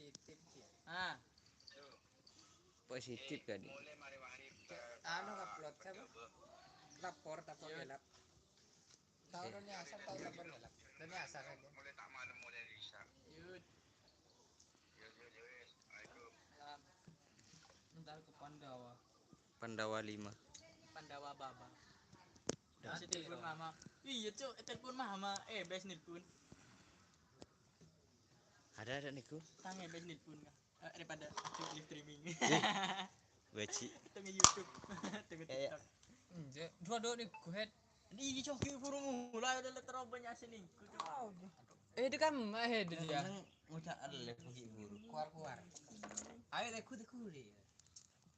positif ya. Ah, Positif kan. Anu upload apa? Lapor gelap. Tahu dong asal tahu lapor gelap. Dan asal aja. Mulai tak malam mulai Risa. yud. Ntar ke Pandawa. Pandawa 5. Pandawa Baba. Nanti Telepon mama. Iya, Cuk, telepon mama. Bes nelpon. Ada niku. Tangi bes nelpon ka. Daripada aku live streaming. Beci. Tengah YouTube. Tengah TikTok. Dua nih gue. Ini coki burung mulai ada letter banyak selingkuh. Itu kan itu dia. Mudah alef bagi guru. Keluar. Ayo deku deh.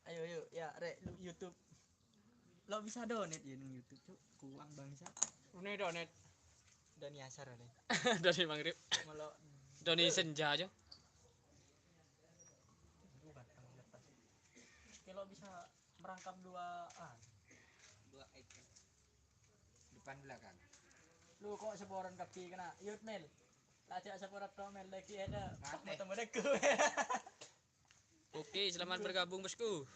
Ayo ya rek YouTube. Lo bisa donate ya nang YouTube, Cuk. Kuang bangsa. Ini donet. Doni asar nih. Dari Maghrib. Melo Doni senja aja. kalau bisa merangkap dua item Depan belakang. lu kok seporan kaki kena yut mel lajak seporan mel lagi ada Mati. teman-temanku. Oke, selamat bergabung bosku.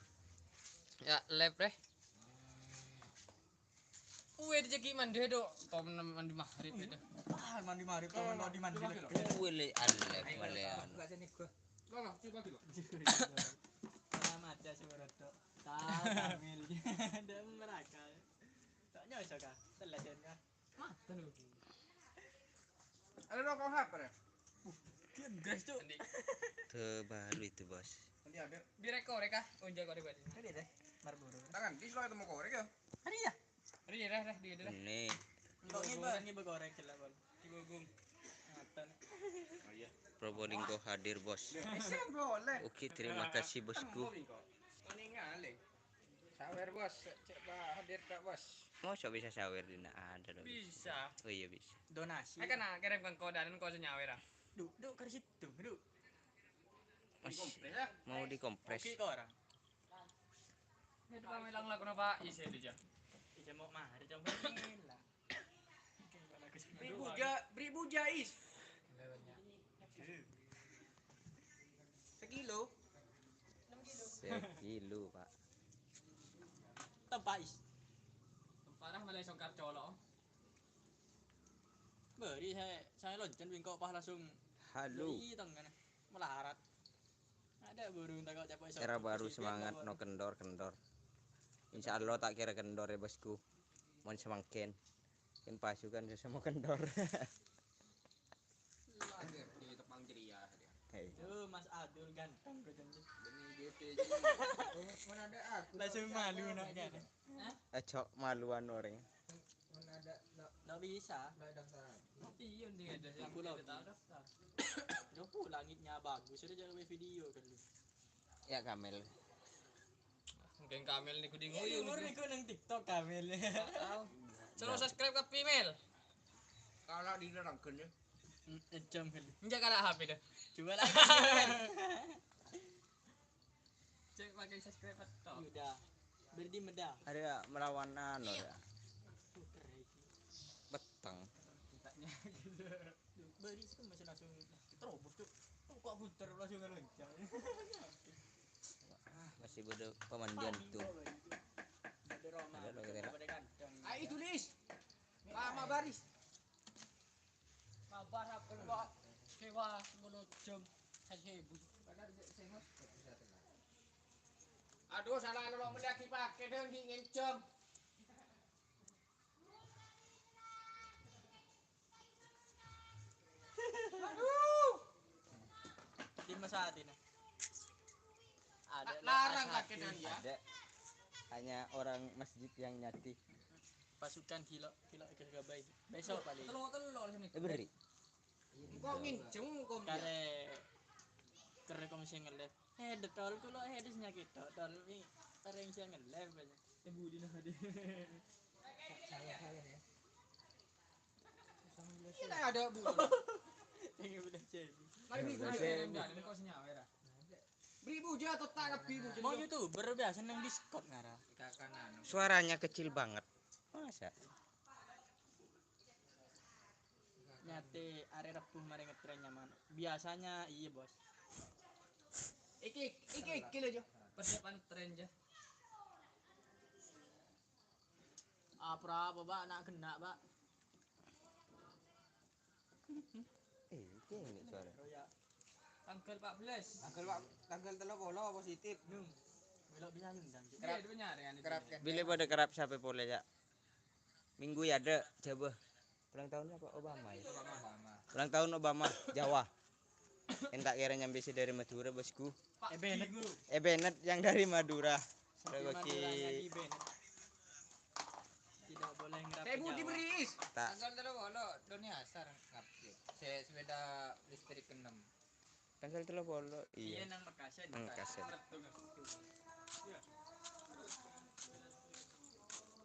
Ya, live deh. Rezeki mandi do, tom mandi maghrib itu. Mandi mari kalau mau di mandi Wele alef malean. selamat ya seporan tok tamil dan mereka tak nyosok kah teladan kah mata lu Ada rokok apa ya? kian guys tuh Terbaru itu, Bos. Direkor ya kah? Unja korek berarti. ini deh marburu Tangan, di selalu ketemu korek ya. hari ya Ada ya, di ada. Ini kok ngiba goreng celah bol Digugum. ngatan Probolinggo hadir, Bos. Boleh. Oke, terima kasih, Bosku. Kau ningali. Sawer bos, cek Pak hadir Kak bos. Mau coba bisa sawer dina ada dong. Bisa. Oh iya bisa. donasi Akan kirimkan kode dan kau senyawer. duk ke situ duk Mas, mau dikompres. oke ke orang Ini tuh kami lang lagu apa? Isi aja. ija mau mah ada coba lah Beribu jais. Sekilo. Sekilo, Pak. tempais Parah malah songkar colok. beri saya loncat bingkok pas langsung Halo. beri tengah melarat ada burung tak kau capai Era baru semangat no kendor. Insya Allah tak kira kendor ya, Bosku. Mau semangkin. Kan pasukan sama kendor. Hadir di tepang ceria. Hei. tuh Mas Adul ganteng kau janji Demi GT. Mana ada aku. langsung malu nak kan Cok maluan orang. Mana ada nggak bisa enggak daftar. Iya nih ada yang Aku lagi. tak daftar. jauh langitnya bagus sudah jangan video kan lu Ya Kamel. Mungkin Kamel nih kuding oh murni kau nang TikTok Kamil tahu. Selalu subscribe ke Pimel. Kalau di nerangkeun ya. jam kan Enggak kalah HP dah. coba lagi Cek pakai subscribe atau. udah berdi medah Ada melawan anu ya. Beteng. beri itu masih langsung terobos tuh kok puter langsung ngeloncang Masih ada pemandian tuh. ada Roma Ada dong, kita. ada ganteng Ayo tulis. Lama baris. kabar apa kok sewa 10 jam 1.000 Aduh salah lo mendaki pakai dong ingin jam. di masa ini ada Larang pakai dong ya. Ada hanya orang masjid yang nyati. pasukan kilo ke Gabai besok paling Telur sini. Beri. Kok nginceng kok kere komisi nge-live tol kulo hedesnya kita tol ini tereng sih nge-live aja budi nah hadi Ini ada bu. ini udah jadi Mari bu Udah, ini kau senyawer. Beribu aja atau tak beribu. mau youtuber biasa nang Discord ngara Kanan. Suaranya kecil banget. Masa? nyate are repuh mari ngetren nyaman biasanya iya bos Iki lho, persiapan tren aja. Apa, Pak? Nak kena, Pak. Ini suara. Oh ya. Tanggal 14. Tanggal 30 positif. Nung. Belok bisa nyundang. Kerap. Iya, benar kan itu. Kerap kan. Bila pada kerap siapa boleh ya? Minggu ya ada coba. Ulang tahunnya Pak Obama ya. Obama. Ulang tahun Obama Jawa. Entak kira nyambi si dari Madura bosku. Pak Bennett. Bennett yang dari Madura. Sampai Bagi Maduranya di Bennett. Tidak boleh ngerapi Budi Jawa. beris. tak Tanggal 30 dunia asar ngapit. Saya sepeda listrik 6. tanggal 30 Iya iya. nang Bekasi. Nang Bekasi.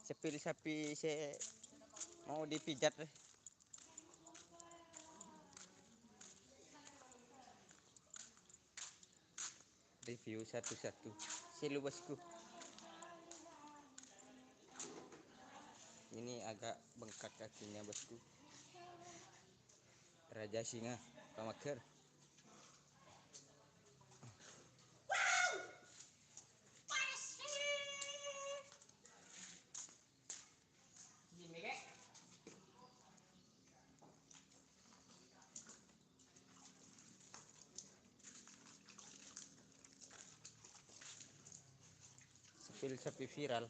Sepil sapi saya mau dipijat deh. Review satu-satu. Silu bosku. Ini agak bengkak kakinya bosku. Raja singa pamager. Sepil sapi viral.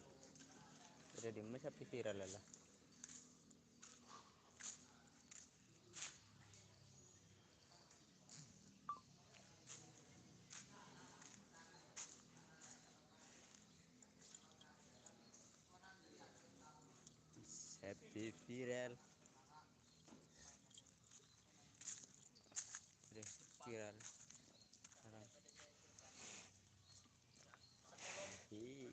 Udah di mana sapi viral lah. Sapi viral. Udah viral. Sekarang. Ih.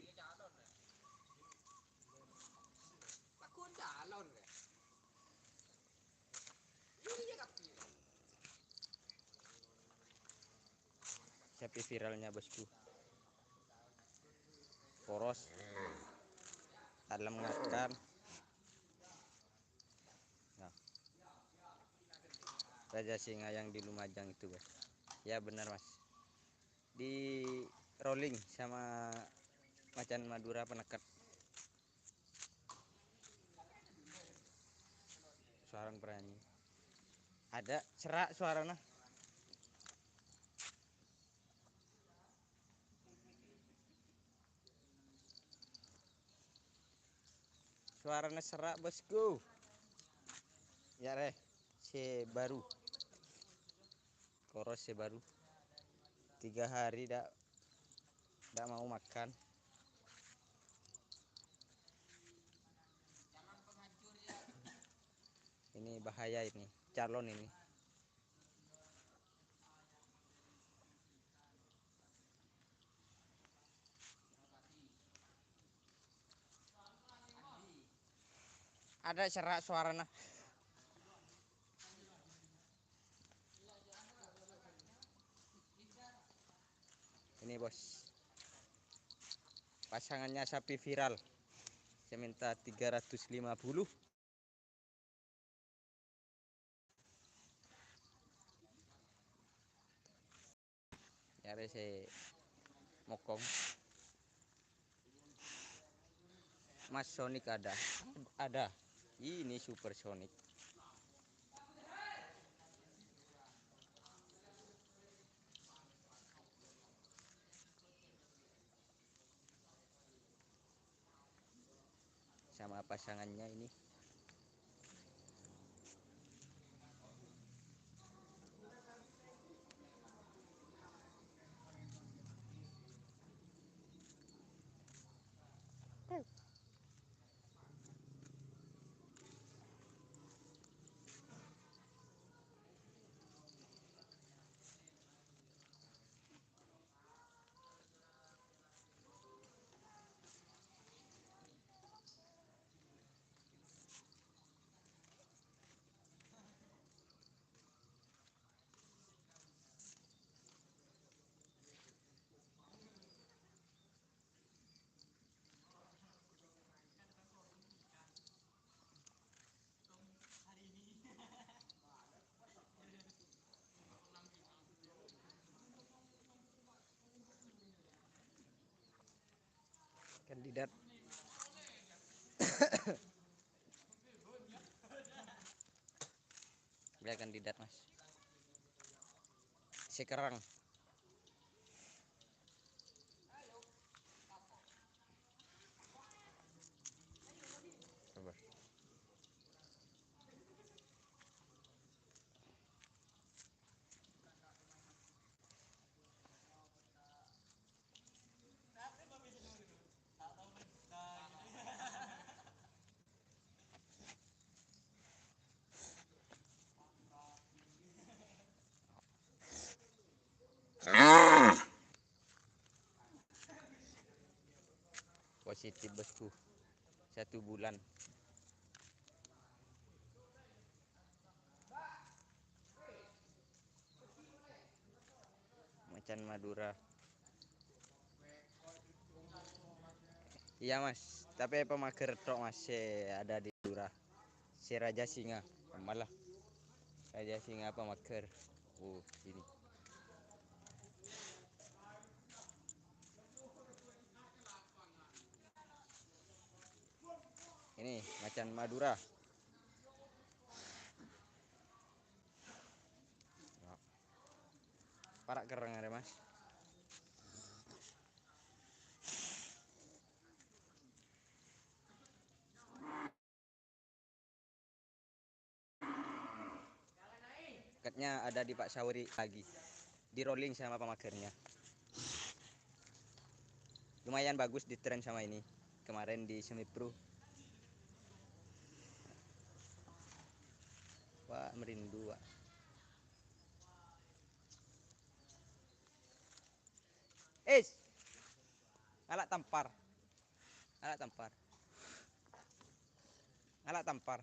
Aku calon ya. Sapi viralnya bosku. Poros. Dalam makan. Nah. Raja singa yang di Lumajang itu guys. Ya benar mas. Di rolling sama macan Madura penekat. Seorang peranyi. Ada serak suaranya. Suaranya serak bosku. Ya reh, si baru. Koros si baru. 3 hari dak mau makan. Ini bahaya ini, calon ini. Ada serak suaranya. Ini bos. Pasangannya sapi viral. Saya minta 350. Ya saya mokong. Mas Sonic ada. Ada. Ini Super Sonic. Sama pasangannya ini. Kandidat. Dia kandidat mas. Sekarang. Sabar. Positif bosku. 1 bulan. Macan Madura. Iya mas, tapi pemager tok masih ada di Madura. Si Raja Singa, malah Raja Singa pemager. Ini. Ini macan Madura. Parak kereng ada mas. Ikatnya ada di Pak Sauri lagi. Di rolling sama pemagernya. Lumayan bagus di tren sama ini. Kemarin di Semi Pro. Wah, merindu, Wak. Alak tampar. Alak tampar. Alak tampar.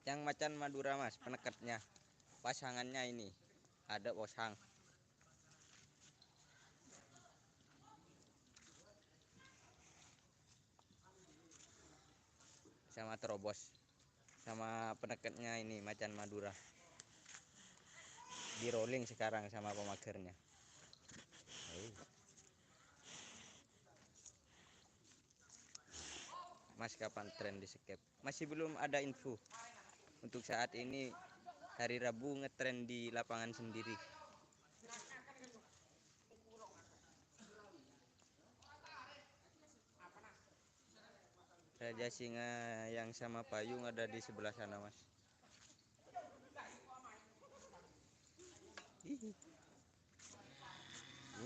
Yang macan Madura mas, penekatnya. Pasangannya ini. Ada posang. Sama terobos. Sama penekatnya ini macan Madura. Di rolling sekarang sama pemagernya. Mas kapan tren di skep? Masih belum ada info. Untuk saat ini hari Rabu ngetren di lapangan sendiri. Raja Singa yang sama payung ada di sebelah sana mas.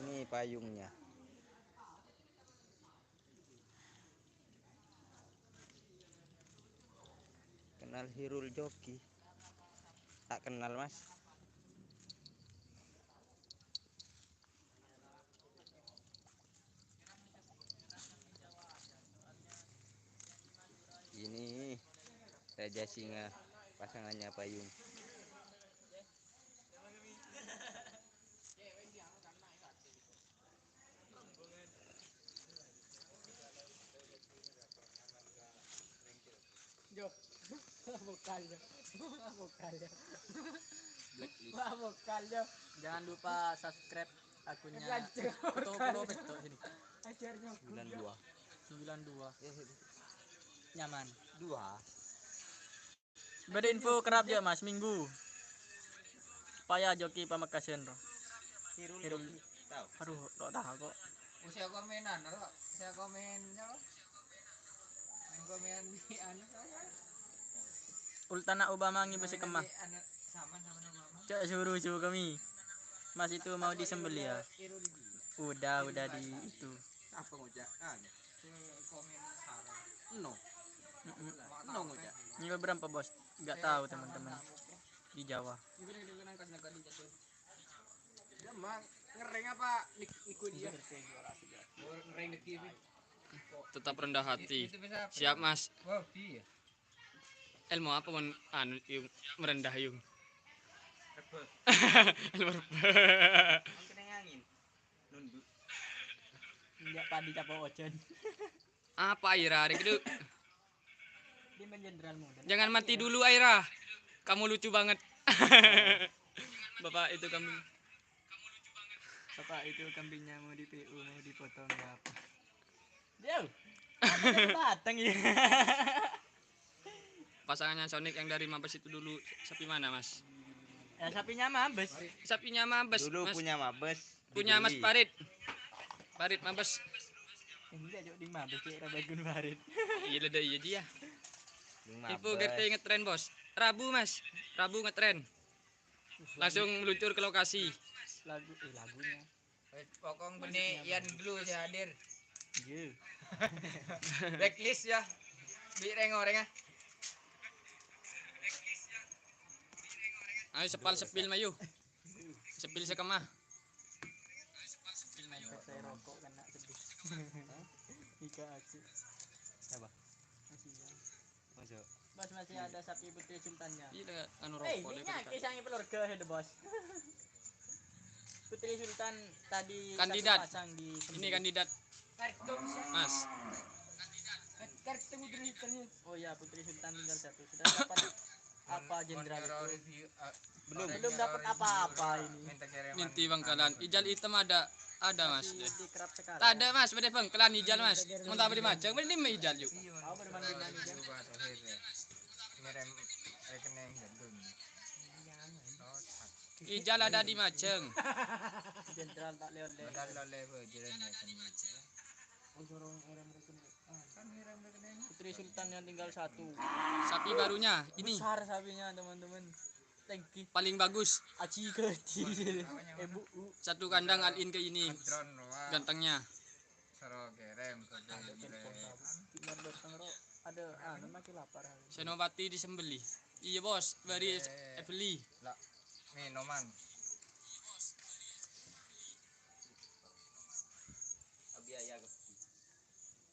Ini payungnya. Kenal Hirul Joki? Tak kenal mas. Ini Raja Singa pasangannya payung. Jo, vokalnya, vokalnya, vokalnya. Jangan lupa subscribe akunnya. Follow betul sini. Ajarnya 92. 92. Nyaman. 2. Berinfo kerap ya mas minggu. Supaya joki Pamekasan. Hirul. Tahu. Aduh, kok tahu kok. Usia komenan, usia komen apa? Main komen di anu Ultana Obama ngibasi kemah. sama mama. Cak suruh kami. Mas itu mau disembelih ya. Udah di itu. Apa ngojaan? Komen sarang. No. No ngojak. Ini berapa bos? Nggak tahu teman-teman. Di Jawa. Ya mah ngereng apa ikut dia? Ngering deki ini. Tetap rendah hati. Itu bisa apa? Siap mas. Wow, iya. Ilmu apa anu yung merendah yung? Kena angin. Nunduk. Enggak padi capok ojen. Apa Aira? Adik itu Dia main jenderal muda. jangan mati dulu Aira. Kamu lucu banget. Bapak itu kambing. Bapak itu kambingnya mau di PU, mau dipotong ya apa? Jauh. Batang ya. Pasangannya Sonic yang dari Mabes itu dulu sapi mana Mas? Ya sapinya mabes. Sapinya Mabes. Dulu Mas. punya Mabes. Punya Mas dibeli. Farid. Farid Mabes. Enggak jauh di mabes kayak Rabagun Farid. Iya ada iya dia. Beli Info Mabes. GT ngetren bos. Rabu Mas. Rabu ngetren. Langsung meluncur ke lokasi. Lagunya. Pokong benih Ian dulu saya hadir. Iya. Blacklist ya. Bi reng-oreng ah. Ayo sepal sepil mayu. Sepil sekemah. Main saya rokok kena sedih. Ika aku. Apa? Masih ya. Masuk. Bos masih ada sapi putri sultannya. Iya anu Eh, rokok ini deh. kisahnya keluarga head bos. Putri Sultan tadi Kandidat. satu pasang di Ini kandidat Mas. kartu Putri Sultan. Oh ya, Putri Sultan tinggal satu. Sudah dapat apa jenderal itu? Belum dapat apa-apa ini. Ninti bangkalan. Ijal hitam ada Mas. Masih di kerap sekali. Tak ada Mas, bade bangkalan ijal Mas. Mau tak beli macam, beli lima ijal yuk. Kau bermandi-mandi jam. Merem rekening gendun. Ijal ada di Maceng. Jenderal tak lewat lewat. Padahal lo level jalan rekening. Putri Sultan yang tinggal satu. Sapi barunya ini Besar sapinya teman-teman. Tangki paling bagus. aci kecil. Bu. Satu kandang alin ke ini. Drone wah. Gantengnya. Sero gerem Tinggal datang ro. Ada makin lapar. Senopati disembeli. Iya bos, bari Evely. lah minuman.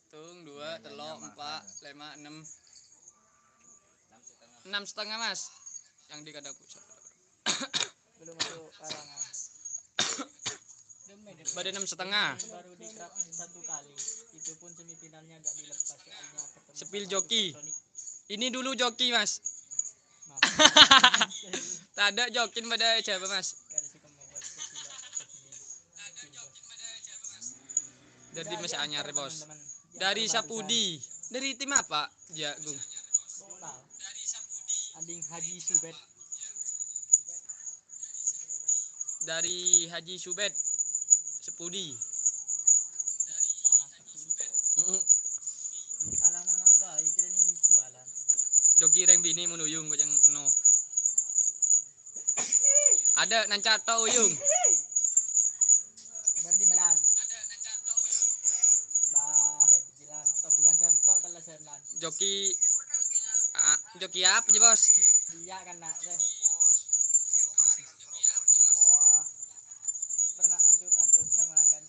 Tung 2, 3, 4, 5, 6. 6,5 Mas. Yang di kandang pusat. Belum masuk karangan. Bade 6,5. Baru dikerap satu kali. Itu pun semifinalnya gak dilepas soalnya ketemu. Sepil sama joki. Supersonic. Ini dulu joki Mas. Mati. Tak ada jokin pada siapa Mas. Garis kemauan kecil. Dari Mas Anyar bos. Teman-teman. Dari Sapudi. Dari tim apa? Jagung. Bola. Anding Haji Subet. Dari Haji Subet. Sepudi. Alang-alang apa? Ikirin ini kualan. Joki reng bini menuyung kau yang no. Ada nancato uyung. Berdi melan. Bahet bilang. Atau bukan contoh telah senan. Joki joki apa sih bos? Iya kan nak. Wah. Pernah adut sama kan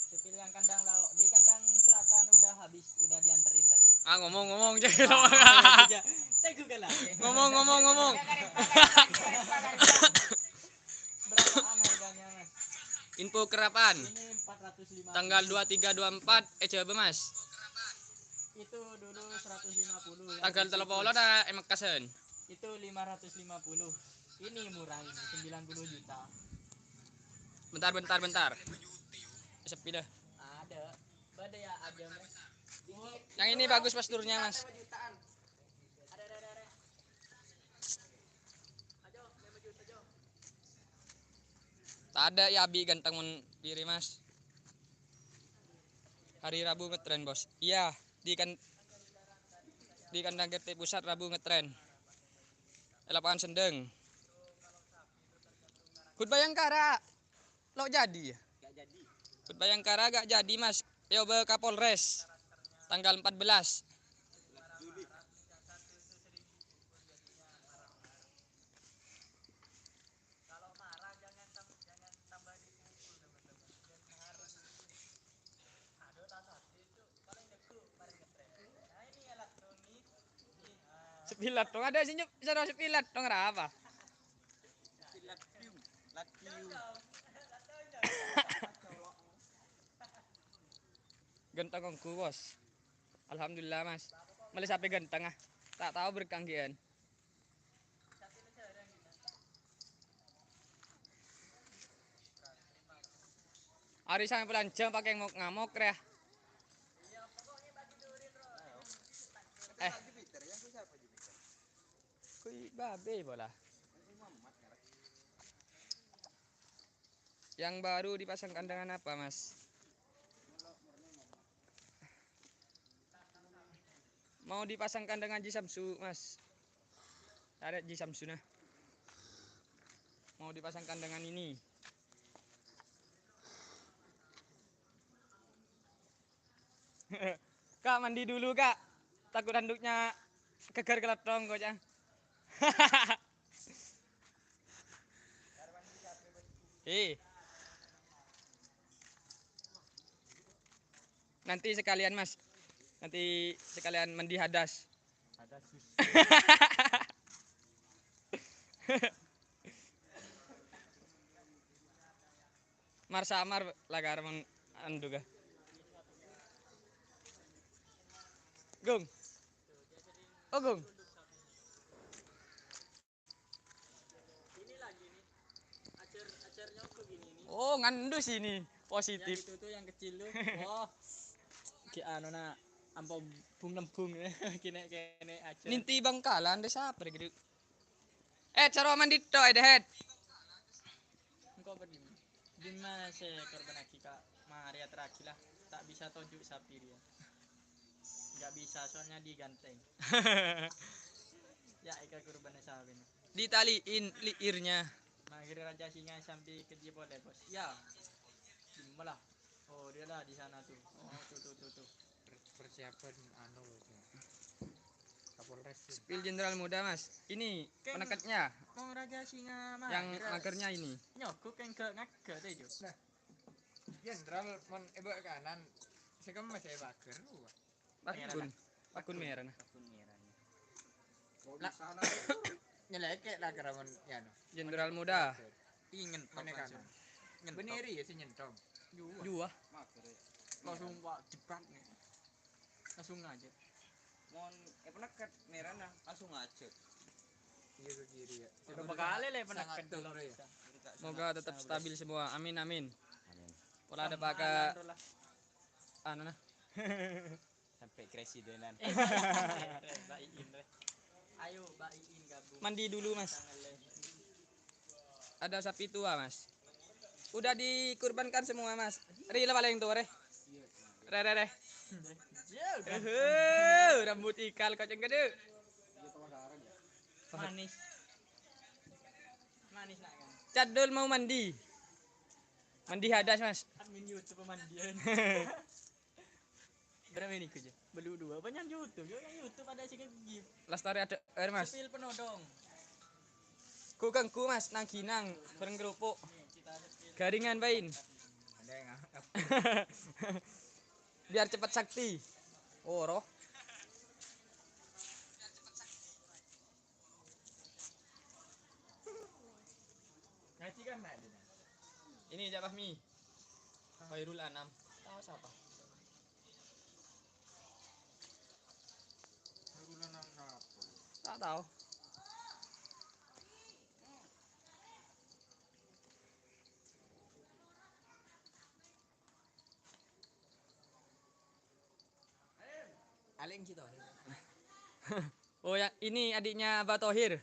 Sepil yang kandang lauk di kandang selatan udah habis, udah dianterin tadi. Ngomong jadi Tegu kalah. ngomong. Berapaan harganya mas? Info kerapan. Ini 450. Tanggal 23 24 coba Mas. Itu dulu 150. Tanggal telepon ada emak kasen. Itu 550. Ini murah ini 90 juta. Bentar. Sepi dah. Ada. Bada ya ada mas. Yang ini bagus pasturnya Mas. Ada. Ajo, 5 juta jo. Tak ada ya abi ganteng diri Mas. Hari Rabu ngetren bos. Iya di kandang GT pusat Rabu ngetren. Lapangan Sendeng. Hut Bayangkara. Lo jadi ya? Gak jadi. Hut Bayangkara gak jadi Mas. Yo be Kapolres. Tanggal 14. Sepilat dong ada senyum, sepilat dong apa? Genteng kongku bos. Alhamdulillah mas. Malah sampai genteng ah. Tak tahu berkanggian. Hari sampai pelanjang pakai ngamuk ya. Kui babe bola. Yang baru dipasang kandangan apa mas? Mau dipasang kandangan Ji Samsu mas. Ada Ji Samsu nah. Mau dipasang kandangan ini. Kak mandi dulu kak. Takut handuknya kegar keletong kok cang. Nanti sekalian mas. Nanti sekalian mandi hadas. Ada sus. Mar samar lagar mang anduga. Gung. Oh Gung. Ini lagi nih. Acar-acarnya begini nih. Oh ngandus ini Yang positif. itu tuh yang kecil tuh. Wah. Ki anu na ampo bung lembung kene acar. Ninti Bangkalan desa apa gitu. Cara mandi tok head. Engkau begini. Gimana sih korban aki kak Maria terakhir lah. Tak bisa tunjuk sapi dia. Nggak bisa soalnya diganteng. Ya ika korbannya sapi. Ditaliin liirnya. Manggil raja singa sampai ke Jepole bos. Ya. Malah. Oh dia lah di sana tuh. Oh tuh. Persiapan anu Kapolres. Spil Jenderal Muda mas. Ini penekatnya. Mau raja singa mah. Yang magernya ini. Nyokuk yang ke ngake tuh jo. Jenderal mon ebak kanan. Sekam masih baker. Pakun merah nah. Lah sana. Nyeleke lah keraman ya no. Jenderal Muda. Ingin Mana kanan. Beneri ya si nyentom. Dua. Langsung pak jebak nih. Langsung aja. Mon penekat merah nah langsung aja. Iya ke kiri ya. Berapa kali le penekan Sangat dulu tuh, ya. Semoga tetap stabil semua. Amin amin. Amin. Kalau ada pakai anu nah. Sampai kresidenan. Baiin re. Ayo baiin gabung. Mandi dulu mas. Ada sapi tua mas. Udah dikurbankan semua mas. Rila paling tua re. Re. Rambut ikal koceng gede. Manis. Manis nak kan. Cadul mau mandi. Mandi hadas mas. Admin YouTube pemandian. Berapa ini kerja? Belu dua. Banyak YouTube. Yo yang YouTube ada sih gift. Lestari ada air mas. Sepil penodong. Kukangku mas nang ginang bareng kerupuk. Kita ada sepil. Garingan bain. Ada yang Biar cepat sakti. Oh roh. ngaji kan nak dia. Ini Jabah Mi. Khairul Anam. Tahu siapa? Harulan apa? Tak tahu. Aling kita. Oh ya, ini adiknya Abah Thohir.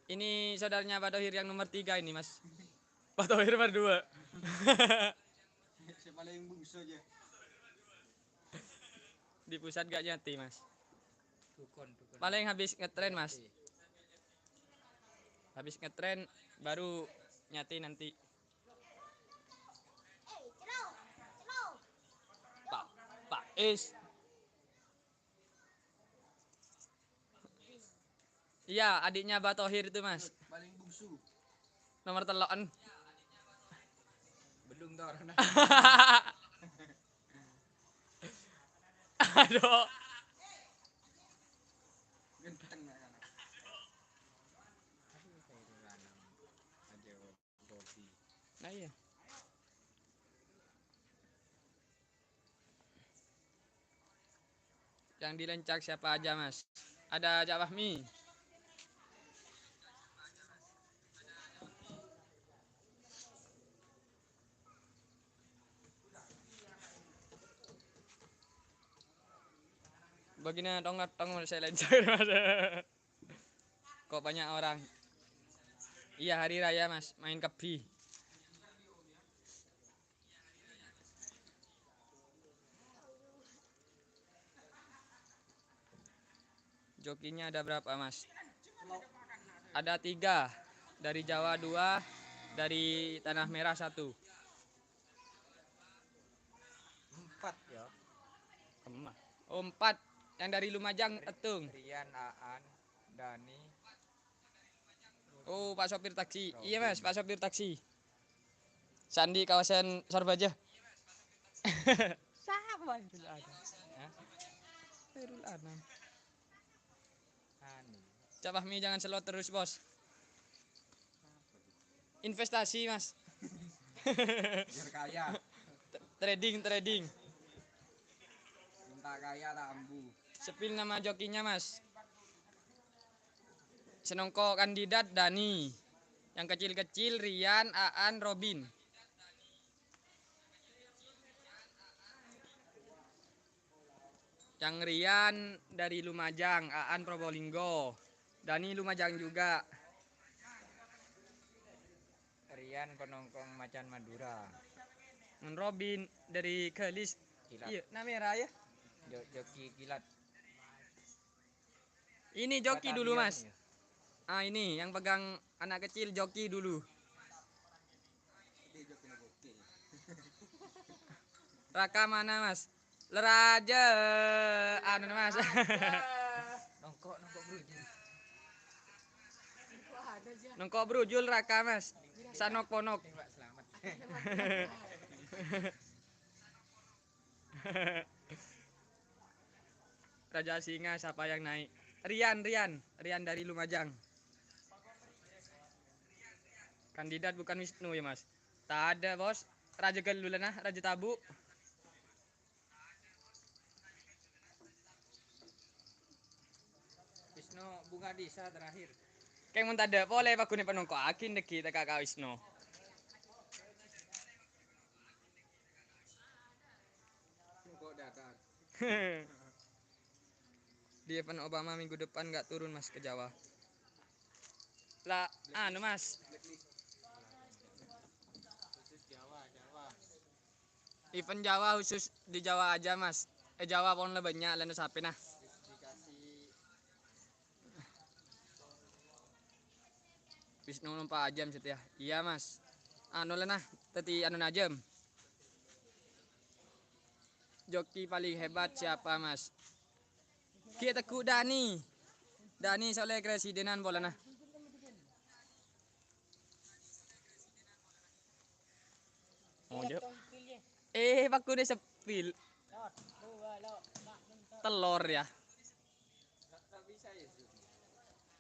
Ini saudaranya Abah Thohir yang nomor 3 ini mas. Abah Thohir nomor 2. Siapa yang bungsu aja? Di pusat gak nyati mas. Dukun. Paling habis ngetren mas. Habis ngetren baru nyati nanti. Pak Is. Iya, adiknya Abah Thohir itu mas. Paling bungsu. Nomor telokan. Belum tahu orang. Aduh. Genteng nak kan. Harulan. Aja Nah iya. Yang dilencak siapa aja mas? Ada Cak Fahmi. Begini dong saya lencak mas. Kok banyak orang? Iya hari raya mas, main kebi. Jokinya ada berapa mas? Ada 3. Dari Jawa 2, dari Tanah Merah 1. 4 ya. Oh 4. Yang dari Lumajang etung. Rian, Aan, Dani. Oh Pak sopir taksi. Iya mas, Pak sopir taksi. Sandi kawasan Sarbaja. Sama Irul Anam. Hah? Irul Anam. Ani. Cak Fahmi jangan selot terus bos. Investasi mas. Biar kaya. Trading. Minta kaya tak ambu. Sepil nama jokinya mas. Senongko kandidat Dani. Yang kecil-kecil Rian, Aan, Robin. Yang Rian dari Lumajang, Aan Probolinggo. Dani Lumajang juga. Rian penongkong macan Madura. Dan Robin dari Kelis. Kilat. Iya, namanya ya. Joki kilat. Ini joki dulu Batavia mas. nih ya. Ah ini yang pegang anak kecil joki dulu. Raka mana mas? Leraja anu mas. Nongkok brujul. Nongko brujul Raka mas. Sanok ponok. Mbak selamat. Raja Singa siapa yang naik? Rian dari Lumajang. Kandidat bukan Wisnu ya mas? Tak ada bos. Raja Gelulana, Raja Tabu. Wisnu Bunga Disa terakhir. Kayak mun tada boleh pak kuning penungko akin deki kita kakak Wisnu. Kok datar. Di event Obama minggu depan nggak turun mas ke Jawa. Lah, anu mas. Khusus Jawa. Event Jawa khusus di Jawa aja mas. Jawa pon lebihnya lalu sapi nah. Dikasih Wisnu numpak ajam setia. Iya mas. Anu lah nah, tadi anu najem. Joki paling hebat siapa mas? Kita ku Dani soalnya presidenan bola nah. Oh, baku deh sepil. Telur ya.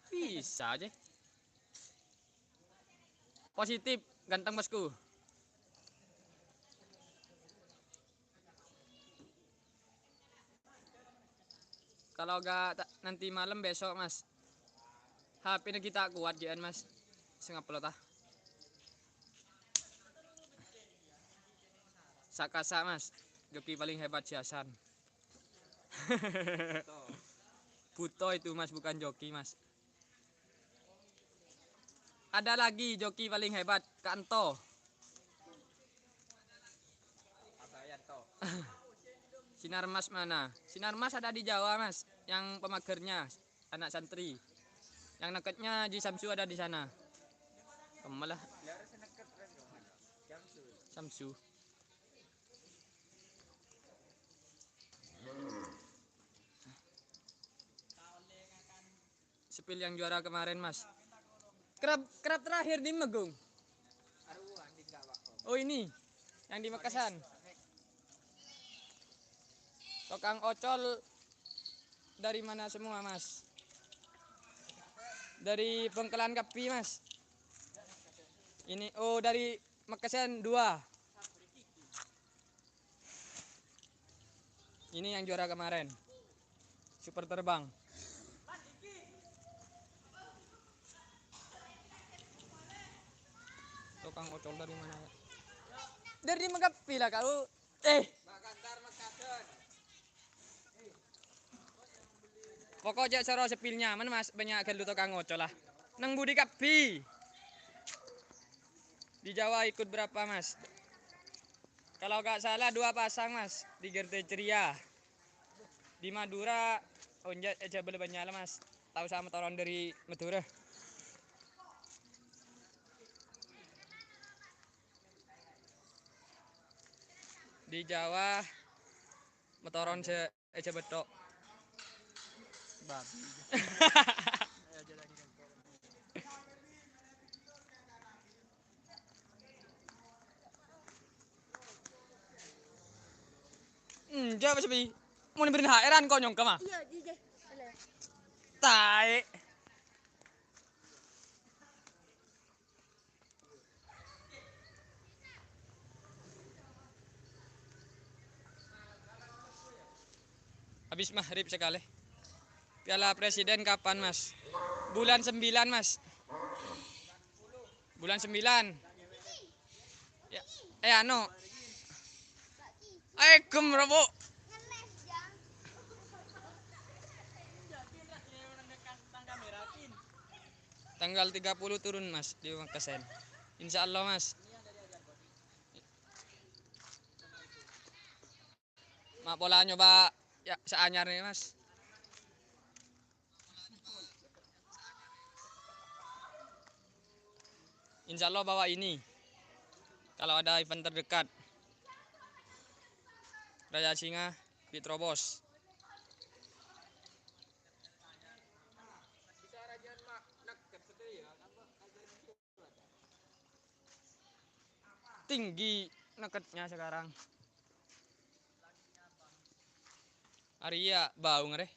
Bisa aja. Positif, ganteng bosku. Kalau gak nanti malam besok mas. HP-nya kita kuat gian mas. Sengapelot ah. Sakasa mas. Joki paling hebat si Hasan. Buto itu mas bukan joki mas. Ada lagi joki paling hebat Kanto. Abayanto. Sinar Mas mana? Sinar Mas ada di Jawa mas. Yang pemagernya anak santri. Yang neketnya Ji Samsu ada di sana. Kemalah Ya harus deket kan dong. Jamsu. Samsu. Sepil yang juara kemarin mas. Kerap terakhir di Megung. Aruan di enggak Pak. Oh ini yang di Mekasan. Tukang ocol dari mana semua mas? Dari Bengkelan Kapi mas. Ini oh dari Makassar 2. Ini yang juara kemarin. Super terbang. Tukang ocol dari mana ya? Dari Megapi lah kau. Pokoknya cara sepilnya mana mas banyak gelu tukang ocol lah. Nang Budi Kapi. Di Jawa ikut berapa mas? Kalau gak salah 2 pasang mas di Gerte Ceria. Di Madura onjat aja boleh banyak lah mas. Tahu sama toron dari Madura. Di Jawa motoron se aja betok. Babi. Jawab sepi. Mau diberi heran kau nyong kemah? Iya, DJ. Tai. Habis maghrib sekali. Piala Presiden kapan mas? Bulan 9 mas. Bulan 9. Ya, ano? Rebo. Tanggal 30 turun mas di Makassar. Insya Allah mas. Mak pola nyoba ya seanyar nih mas. Insya Allah bawa ini. Kalau ada event terdekat. Raja Singa, Pitrobos. Tinggi neketnya sekarang. Arya bau ngere.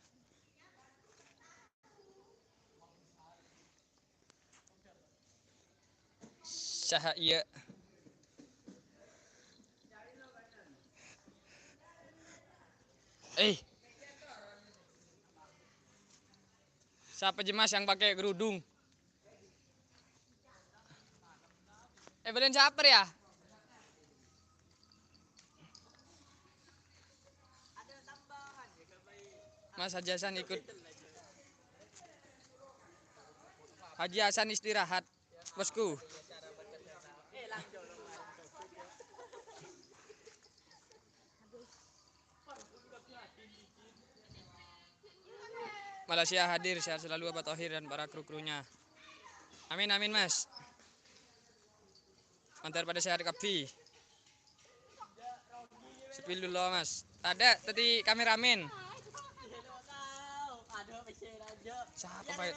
Saha iya. Siapa jemas yang pakai kerudung? Evelyn siapa ya? Mas Haji Hasan ikut. Haji Hasan istirahat, bosku. Malaysia hadir, sehat selalu Abah Thohir dan para kru-krunya. Amin amin mas. Antar pada sehat kapi. Sepil dulu mas. Ada tadi kameramen. Siapa pak?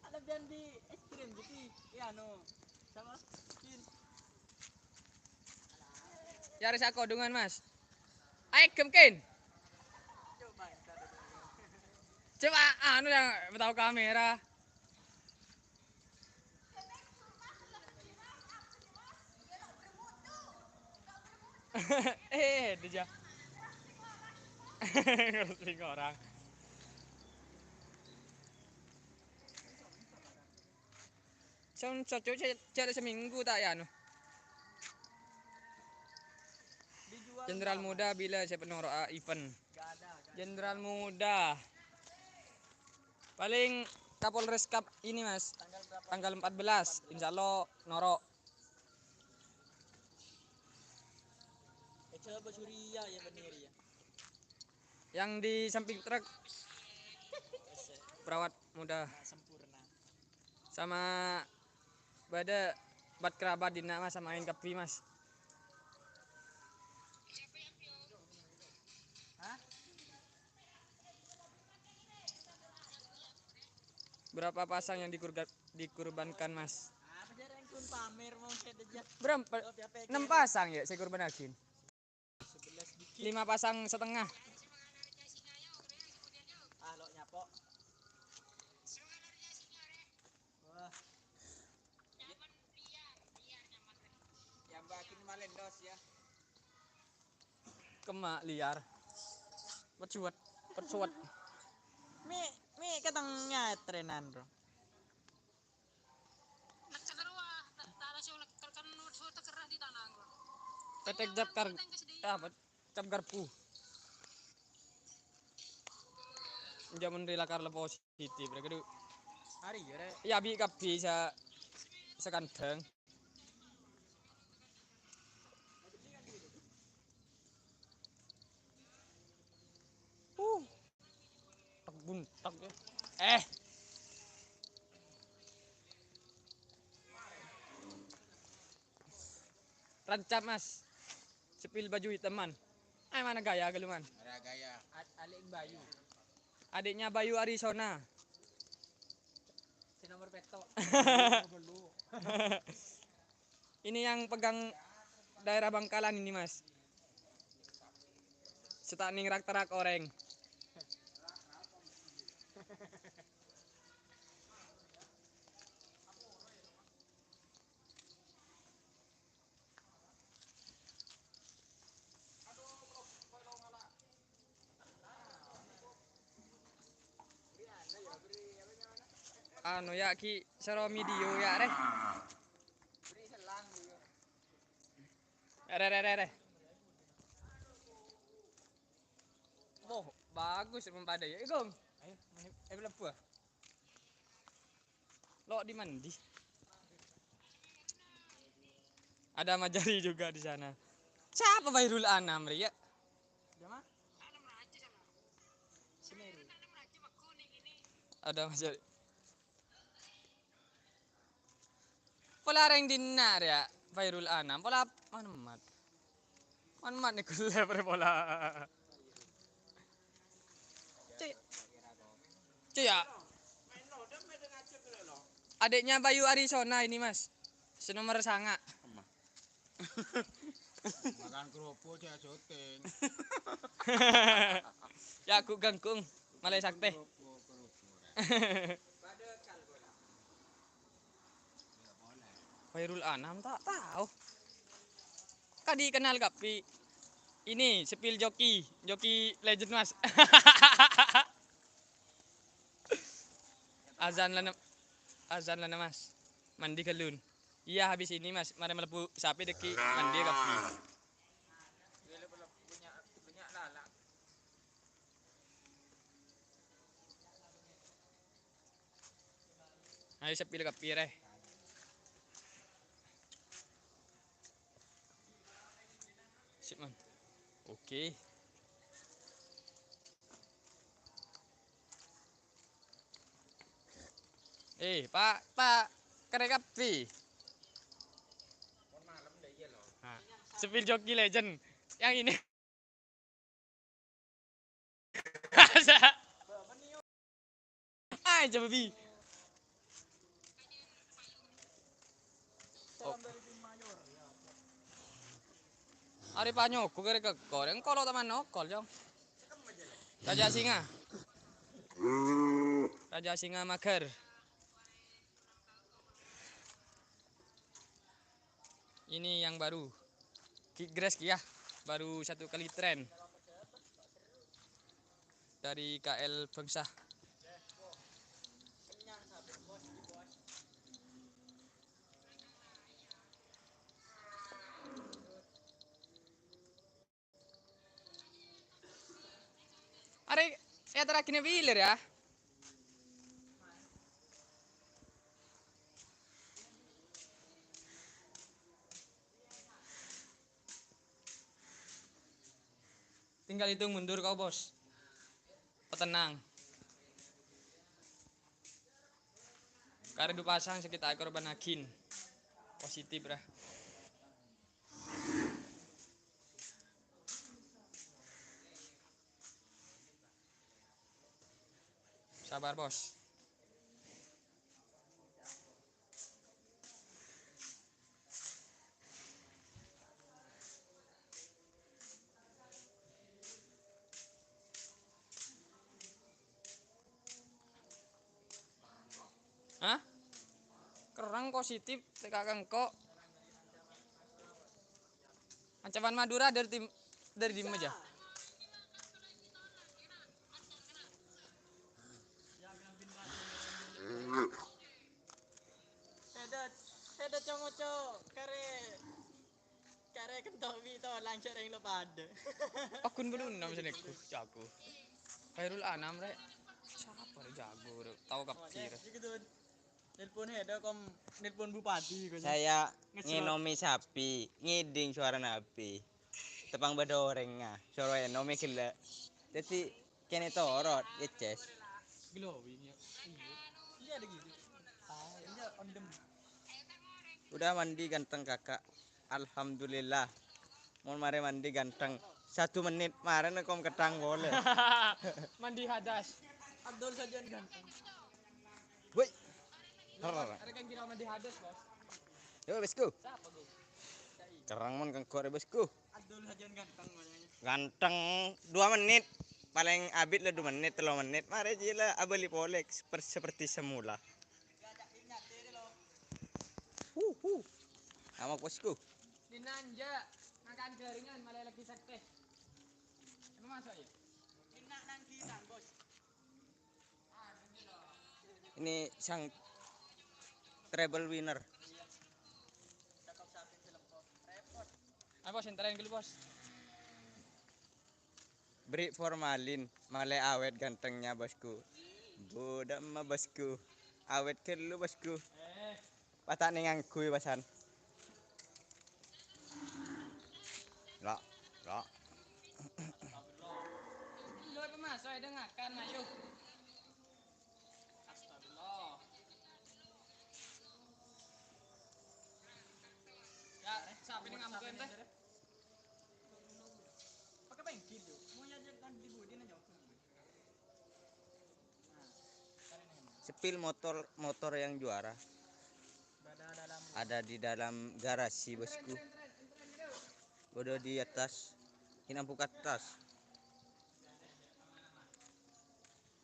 Ada biar di ekstrim gitu. Ya no. Sama. Yaris aku dengan mas. Aik kemkin. Coba anu yang tahu kamera. Dia. Ngerti orang. Cocok cari seminggu tak ya anu. Jenderal Muda bila saya penuh event. Jenderal Muda. Paling Kapolres Cup ini mas. Tanggal 14. Insya Allah norok. Coba Suria ya bener ya. Yang di samping truk perawat muda Sempurna. sama bada bat kerabat dina mas sama main kapi mas. Berapa pasang yang dikurbankan mas? Apa jadi yang kun pamer mau aja. Berapa? 6 pasang ya saya kurbanakin. 5 pasang setengah. Ah lo nyapok. Wah. kemak liar. Percuat, percuat. Mi katangnya trenan bro. Ketek jab kar, apa? Jab garpu. Jaman rela kar positif. Mereka tu, Hari ya re. ya bi kapi sa kanteng. Tak buntak ya. Rancap mas. Sepil baju hitaman. Mana gaya geluman? Ada gaya. Alik Bayu. Adiknya Bayu Arizona. Si nomor peto. Ini yang pegang daerah Bangkalan ini mas. Setaning rak terak oreng. Anu ya ki sero video ya re. Re. Oh, bagus mempada ya. Gong. Ayo, belum puas. Lo di mandi. Ada Majari juga di sana. Siapa Bayrul Anam ya? Jama? Semeru. Ada Majari. Pola ring dinar ya Bayrul Anam. Pola mana mat? Mana mat ni kulle pola. Cuy ya. Adiknya Bayu Arizona ini mas. Senomor sanga. Makan kerupuk ya syuting. Ya aku gangkung. Malay sakte. Bayrul Anam tak tahu. Kadi kenal kapi. Ini sepil joki legend mas. Azan lana mas. Mandi kalun. Iya habis ini mas. Mari melepu sapi deki mandi kapi. Punya lala. Ayo sepil kapi re. Sip man. Oke. Pak, kere kapi. Nah, sepil joki legend. Yang ini. Ay, coba bi. Ari panyoku kere kekor. Yang kalau teman nokol jong. Raja Singa. Raja Singa Mager. Ini yang baru. Kigres ya. Baru 1 kali tren. Dari KL Bangsa. Are ya terakhirnya bilir ya. Tinggal hitung mundur kau bos. Tenang. Karena pasang sekitar korban akin. Positif lah. Sabar bos. Hah? Kerang positif tekakang kok. Ancaman Madura dari tim dari diem aja. Ada congoco kare kare kentok bi to langsung yang lepade. Akun belum nama senekku jago. Khairul Anam rek. Siapa rek jago rek. Tahu kaptir. Gitu. Nelpon heda kom nelpon bupati kok. Saya nginomi sapi, ngiding suara nabi. Tepang bedorengnya, suara nomi gila. Jadi kene torot, ya ces. Glowing ya. Iya ada gitu. Iya on dem. Udah mandi ganteng kakak. Alhamdulillah. Mau mari mandi ganteng. 1 menit kemarin kom ketang boleh. Mandi hadas. Abdul Sajan ganteng. Woi. Ada kan kira mandi hadas, Bos. Yo bosku. Siapa, Bos? Kerang mon kangkore bosku. Abdul Sajan ganteng namanya. Ganteng 2 menit. Paling abit lah 2 menit, 3 menit. Mari jila abeli polek seperti semula. Sama bosku. Dinanja makan jaringan malah lagi sekte. Emang masuk ya? Kena nang kita, Bos. Ini sang treble winner. Cakap sapin telepon. Repot. Ayo Bos, enterin dulu, Bos. Beri formalin, male awet gantengnya bosku. Bodak mah bosku. Awet ke dulu bosku. Patak ning angkui pasan. Lah, lah. Lu apa masuk ada ngakan ayo. Astagfirullah. Ya, sampai ning amkeun teh. Pakai bengkil tuh. Mau nyajak kan di budi nanya. Sepil motor yang juara ada di dalam garasi bosku. Bodoh di atas. Kinampu ke atas.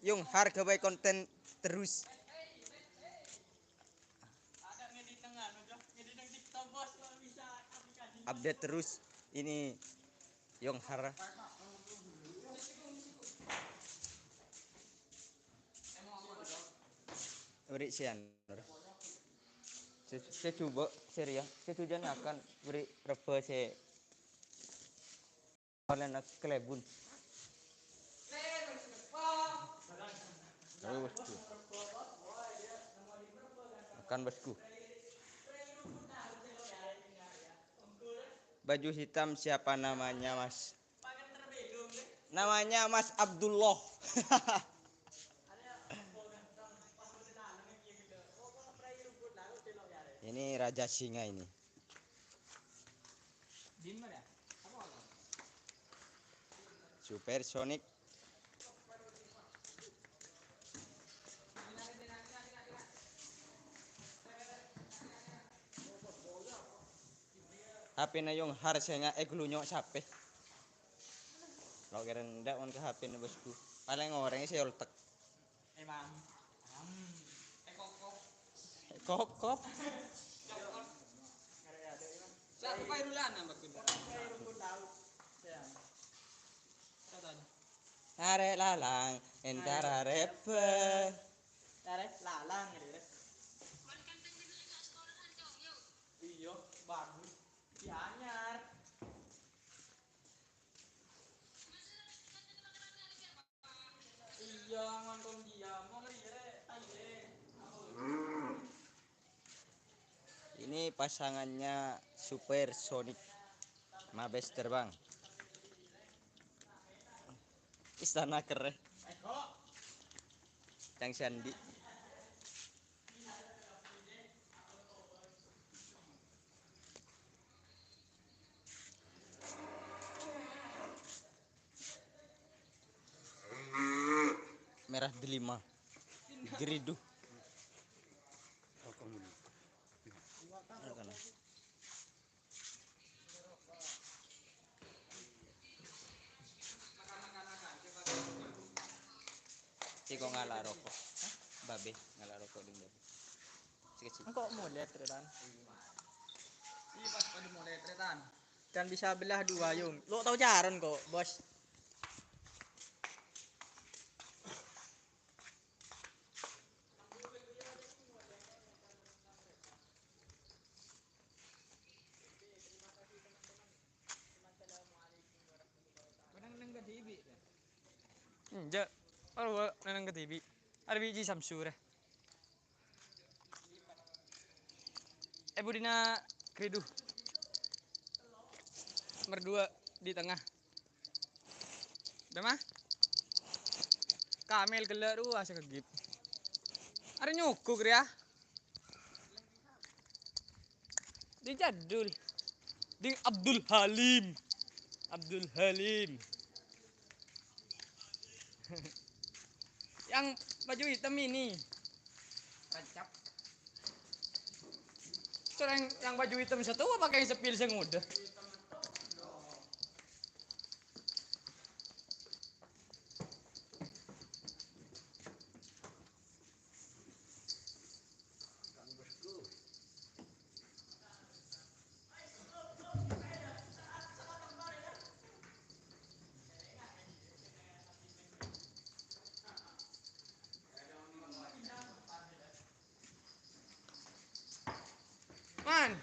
Yung harga baik konten terus. Ada ngedit tengah, ngedit nang TikTok Bos kalau bisa aplikasi. Update terus. Ini Yung Har. Beri sian. Saya coba serius. Saya tujuan akan beri reba saya. Kalian nak kelebun. Ayo bosku. Makan bosku. Baju hitam siapa namanya mas? Namanya Mas Abdullah. Ini Raja Singa ini. Din mana ya? Apa? Supersonic. HP na yung harusnya eglunyok sape. Lo kira ndak on ke HP na bosku. Paling orangnya sih oltek. Emang. Kokop. Siapa Khairul Anam bakun? Are lalang entara repe. Tarik lalang gitu. Iya, bagus. Ya anyar. Iya, ngonton dia. Mau ngeri ayo. Ini pasangannya Supersonic. Mabes terbang. Istana keren. Cang Sandi. Merah delima. Geridu. Ciko ngalah rokok. Babe ngalah rokok ding babe. Cik. Engkau mau lihat tretan? Iya pas pada mau lihat tretan. Kan bisa belah dua yung. Lo tahu jaran kok, bos. Ja, oh, nanang ke TV. Ada biji Samsung. Budina kredu. Berdua di tengah. Udah mah? Kamel gelak tuh asa kegip. Ada nyukuk ya. Di jadul. Di Abdul Halim. Abdul Halim. Yang baju hitam ini. Rancap. Seorang yang baju hitam satu apa pakai sepil sengudah? Man,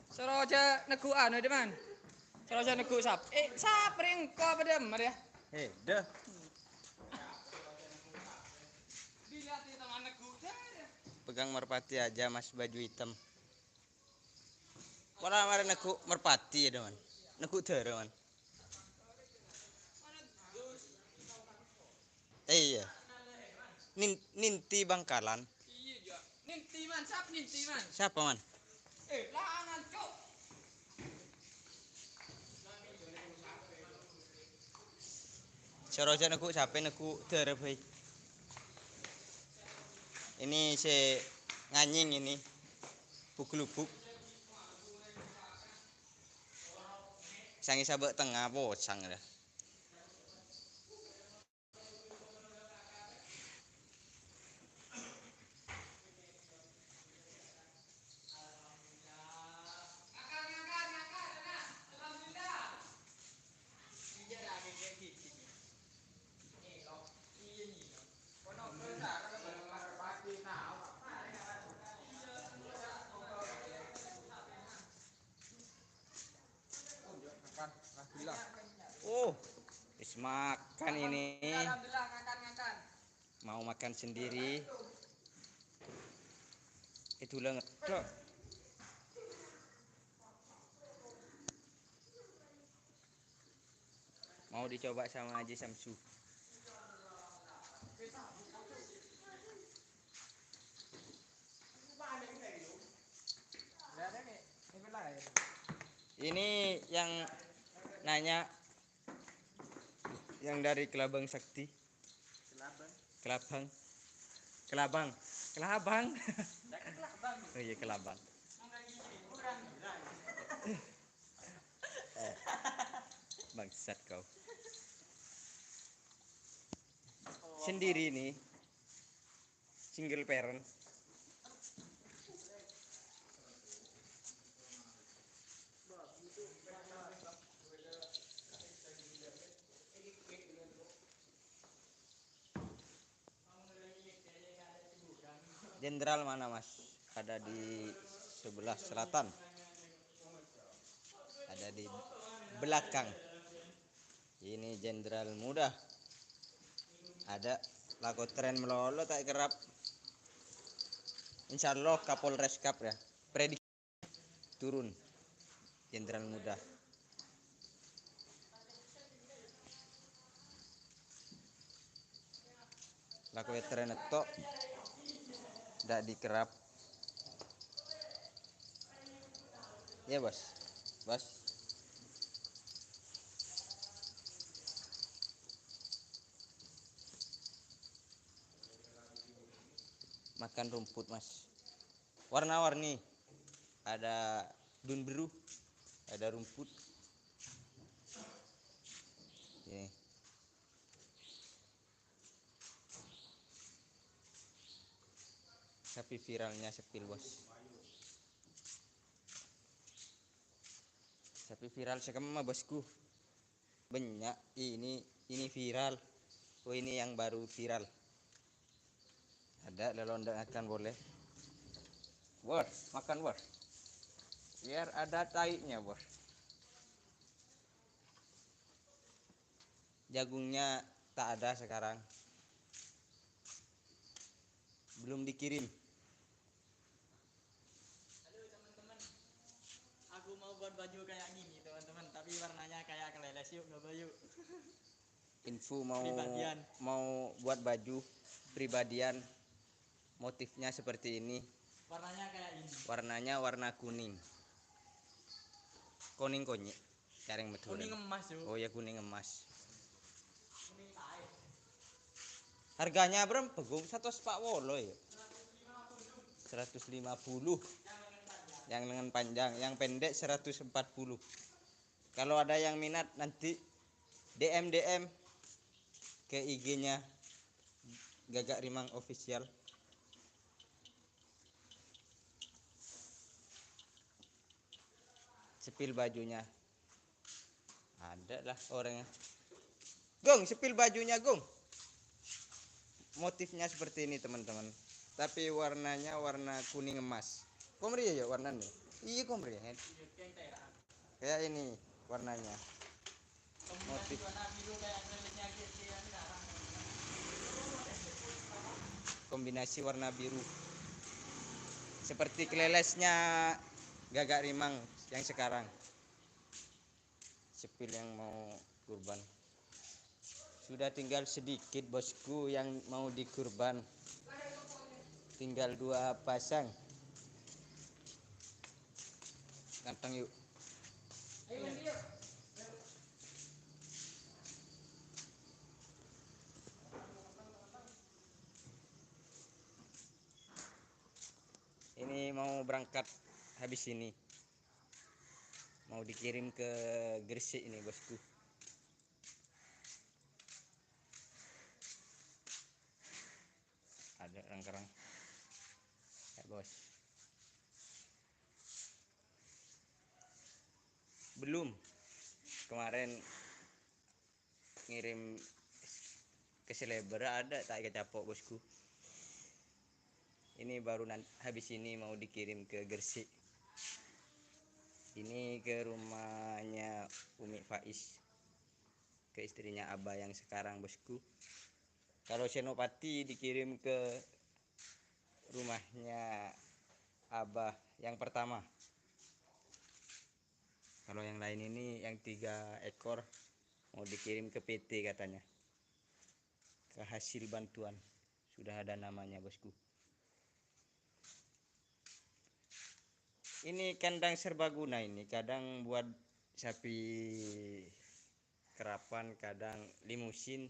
soroja neku anu deh man. Soroja neku sap. Sap ring ko apa dem ya? Dah. Dilihat di tangan neku. Pegang merpati aja mas baju hitam. Wala mare neku merpati ya man. Neku dere man. Iya. Ninti Bangkalan. Iya ja. Ninti man, sap ninti man. Siapa man? Langan cok. Soroja neku siapa neku dere bae. Ini si nganying ini. Buk-lubuk. Sangi sabak tengah bosang dah. Oh, wis makan ini. Alhamdulillah ngakan. Mau makan sendiri. Itu lah ngedok. Mau dicoba sama Haji Samsu. Ini yang nanya yang dari Kelabang Sakti. Kelabang. Oh iya Kelabang. Bangsat kau. Sendiri nih. Single parent. Jenderal mana mas? Ada di sebelah selatan. Ada di belakang. Ini jenderal muda. Ada lagu tren melolo tak kerap. Insya Allah Kapolres Kap ya. Prediksi turun jenderal muda. Lagu tren itu tidak dikerap. Ya bos. Makan rumput mas. Warna-warni. Ada daun biru. Ada rumput. Ini. Tapi viralnya sepil bos. Tapi viral sekali bosku. Banyak ini viral. Oh ini yang baru viral. Ada lelondak akan boleh. Bor, makan bor. Biar ada taiknya bor. Jagungnya tak ada sekarang. Belum dikirim. Halo teman-teman, aku mau buat baju kayak gini teman-teman, tapi warnanya kayak keleles. Yuk coba yuk. Info Pribadian. mau buat baju pribadian. Motifnya seperti ini. Warnanya kayak ini. Warnanya warna kuning. Kuning konyek. Careng betul. Kuning emas yuk. Oh ya kuning emas. Kuning tae. Harganya berapa gong? 140 ya. 150. Yang lengan panjang, yang pendek 140. Kalau ada yang minat nanti DM ke IG-nya Gagak Rimang Official. Sepil bajunya. Ada lah orangnya. Gong, sepil bajunya, Gong. Motifnya seperti ini, teman-teman. Tapi warnanya warna kuning emas. Komri ya warnanya? Iya, komri. Kayak ini warnanya. Motif kombinasi warna biru. Seperti kelelesnya Gagak Rimang yang sekarang. Sepil yang mau kurban. Sudah tinggal sedikit bosku yang mau dikurban. Tinggal 2 pasang. Ganteng yuk. Ini mau berangkat habis ini. Mau dikirim ke Gresik ini bosku. Ada kerang-kerang. Ya bos. Belum. Kemarin ngirim ke Seleber ada tak kecapok bosku. Ini baru habis ini mau dikirim ke Gresik. Ini ke rumahnya Umi Faiz. Ke istrinya Abah yang sekarang bosku. Kalau Senopati dikirim ke rumahnya Abah yang pertama. Kalau yang lain ini yang 3 ekor mau dikirim ke PT katanya. Ke hasil bantuan. Sudah ada namanya bosku. Ini kandang serbaguna ini. Kadang buat sapi kerapan, kadang limusin.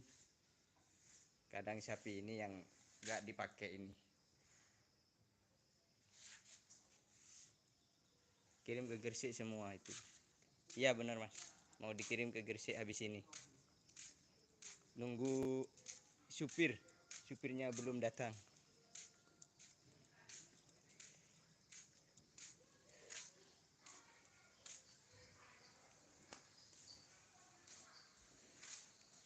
Kadang sapi ini yang gak dipakai ini. Kirim ke Gresik semua itu. Iya benar mas. Mau dikirim ke Gresik habis ini. Nunggu supir. Supirnya belum datang.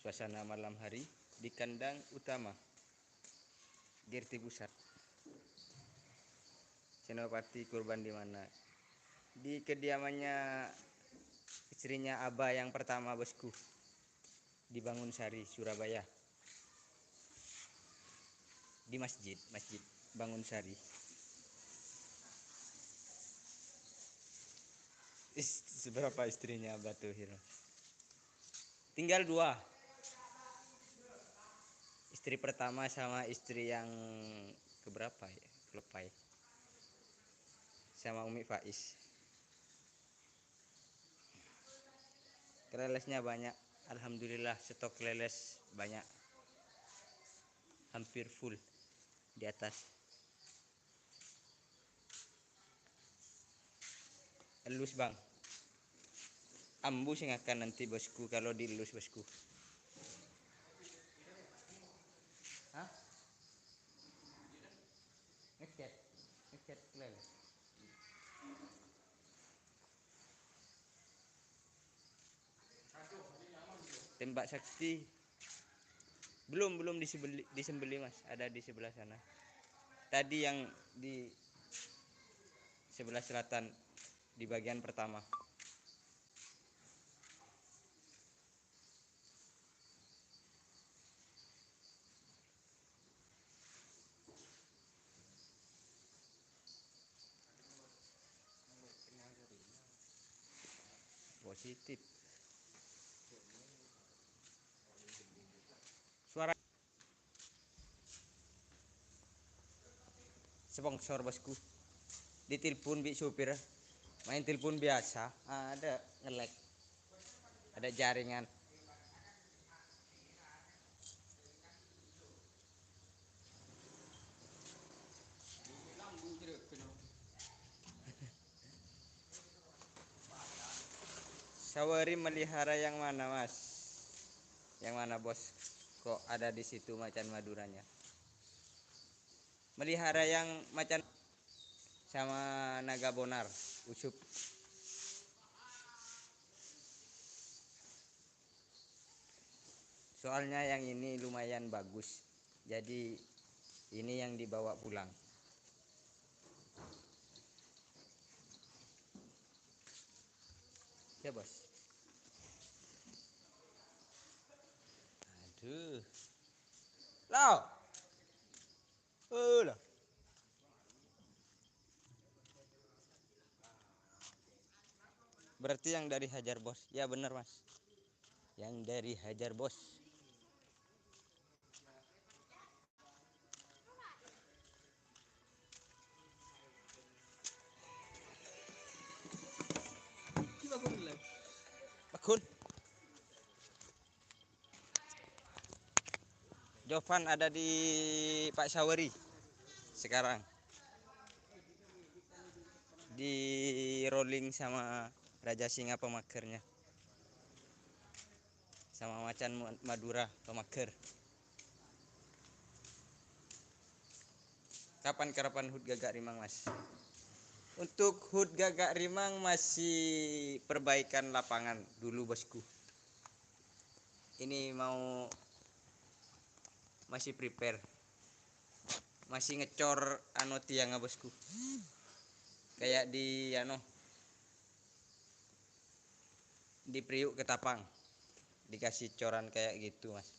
Suasana malam hari di kandang utama Gerti Pusat. Senopati kurban di mana? Di kediamannya istrinya Abah yang pertama bosku. Di Bangunsari, Surabaya. Di masjid Bangunsari. Seberapa istrinya Abah tuh Hiro? Tinggal 2. Istri pertama sama istri yang keberapa ya? Lepai. Sama Umi Faiz. Kelelesnya banyak. Alhamdulillah stok leles banyak. Hampir full di atas. Elus bang. Ambu sih akan nanti bosku kalau dielus bosku. Hah? Ngecat leles. Tembak sakti belum disembeli mas, ada di sebelah sana. Tadi yang di sebelah selatan di bagian pertama. Positif. Suara sponsor bosku. Ditelepon bi supir. Main telepon biasa, ada nge-lag. Ada jaringan. Sawari melihara yang mana mas? Yang mana bos? Kok ada di situ macan maduranya? Melihara yang macan sama naga bonar, ucup. Soalnya yang ini lumayan bagus. Jadi ini yang dibawa pulang. Ya bos. Aduh. Lau. Lah. Berarti yang dari Hajar bos. Ya bener mas. Yang dari Hajar bos. Bakun. Jovan ada di Pak Sawari sekarang. Di rolling sama Raja Singa pemagernya. Sama macan Madura pemager. Kapan karapan hut gagak rimang mas? Untuk hut gagak rimang masih perbaikan lapangan dulu bosku. Ini mau masih prepare. Masih ngecor tiang bosku. Kayak di di Priuk Ketapang. Dikasih coran kayak gitu mas.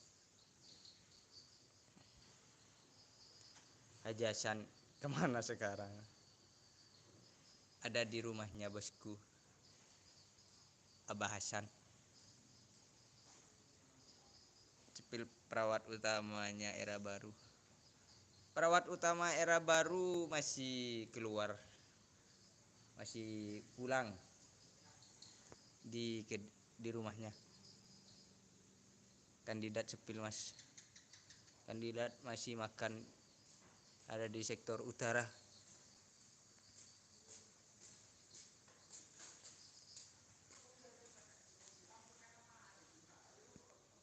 Haji Hasan kemana sekarang? Ada di rumahnya bosku. Abah Hasan. Cepil perawat utamanya era baru. Perawat utama era baru masih keluar. Masih pulang di rumahnya. Kandidat Cepil mas. Kandidat masih makan ada di sektor utara.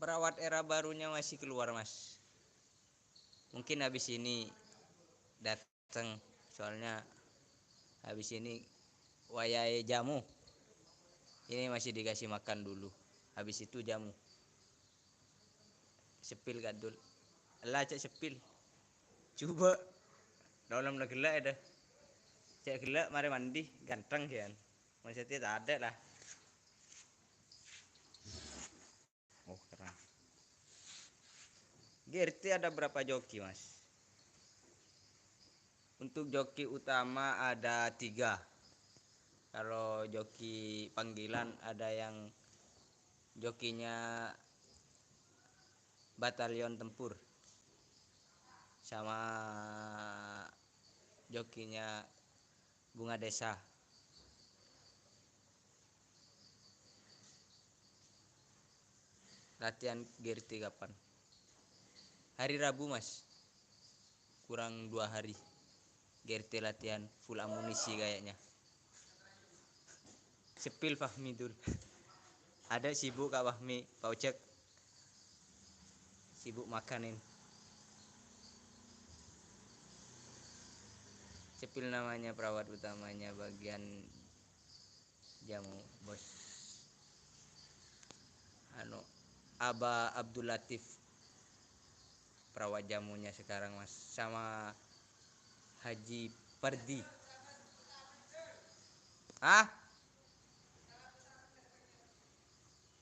Perawat era barunya masih keluar mas. Mungkin habis ini datang, soalnya habis ini wayai jamu. Ini masih dikasih makan dulu. Habis itu jamu. Sepil gadul. Lah cek sepil. Coba dalam gelak ada. Cek gelak mari mandi ganteng kan. Maksudnya tak ada lah. Oh keren. GRT ada berapa joki mas? Untuk joki utama ada 3. Kalau joki panggilan ada yang jokinya batalion tempur. Sama jokinya bunga desa. Latihan GRT kapan? Hari Rabu mas. Kurang 2 hari. GRT latihan full amunisi kayaknya. Sepil Fahmi dul. Ada sibuk Kak Fahmi, Pak Ucek. Sibuk makanin. Sepil namanya perawat utamanya bagian jamu bos. Aba Abdul Latif perawat jamunya sekarang mas, sama Haji Pardi. Hah?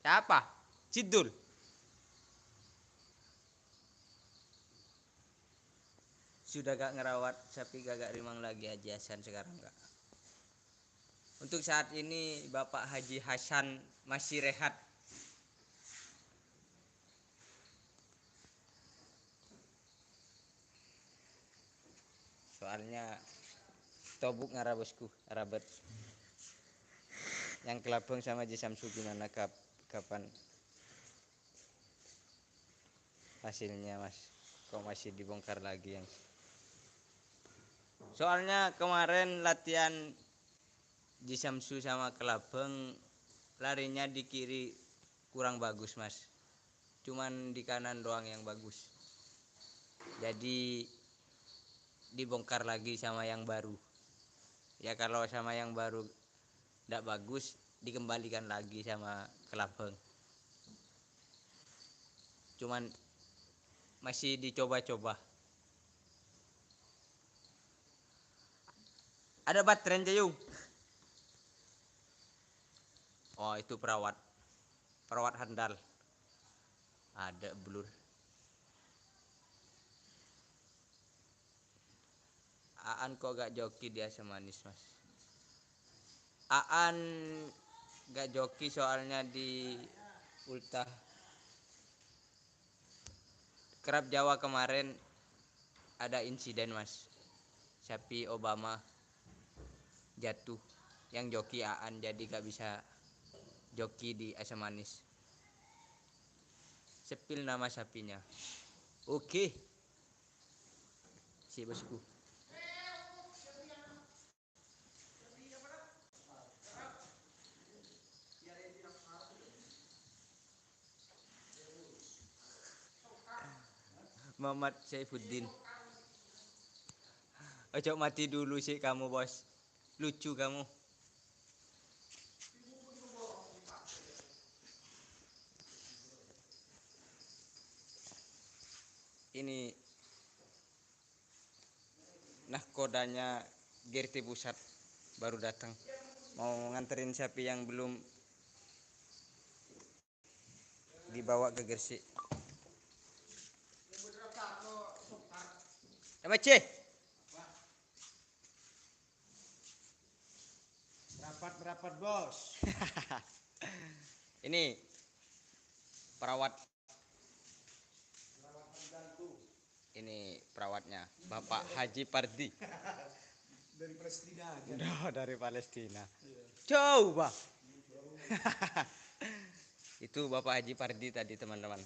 Siapa? Cidul. Sudah gak ngerawat sapi, gak rimang lagi Haji Hasan sekarang gak. Untuk saat ini Bapak Haji Hasan masih rehat. Soalnya tobuk ngarabosku, arabet. Yang kelabang sama Haji Samsu gimana kapan hasilnya mas? Kok masih dibongkar lagi yang? Soalnya kemarin latihan Haji Samsu sama Kelabang larinya di kiri kurang bagus mas. Cuman di kanan doang yang bagus. Jadi dibongkar lagi sama yang baru. Ya kalau sama yang baru tidak bagus, dikembalikan lagi sama Kelabang. Cuman masih dicoba-coba. Ada baterai Jayung. Oh itu perawat handal. Ada blur. Aan kok gak joki dia semanis mas. Aan gak joki soalnya di ultah Kerap Jawa kemarin ada insiden mas. Sapi Obama jatuh. Yang joki Aan jadi gak bisa joki di Asam Manis. Sepil nama sapinya. Oke. Si bosku. Muhammad Saifuddin. Ojo mati dulu sih kamu bos. Lucu kamu. Ini nahkodanya GRT Pusat baru datang. Mau nganterin sapi yang belum dibawa ke Gresik. MC. Rapat bos. Ini perawat. Ini perawatnya Bapak Haji Pardi. Dari Palestina. Dari Palestina. Coba. Itu Bapak Haji Pardi tadi teman-teman.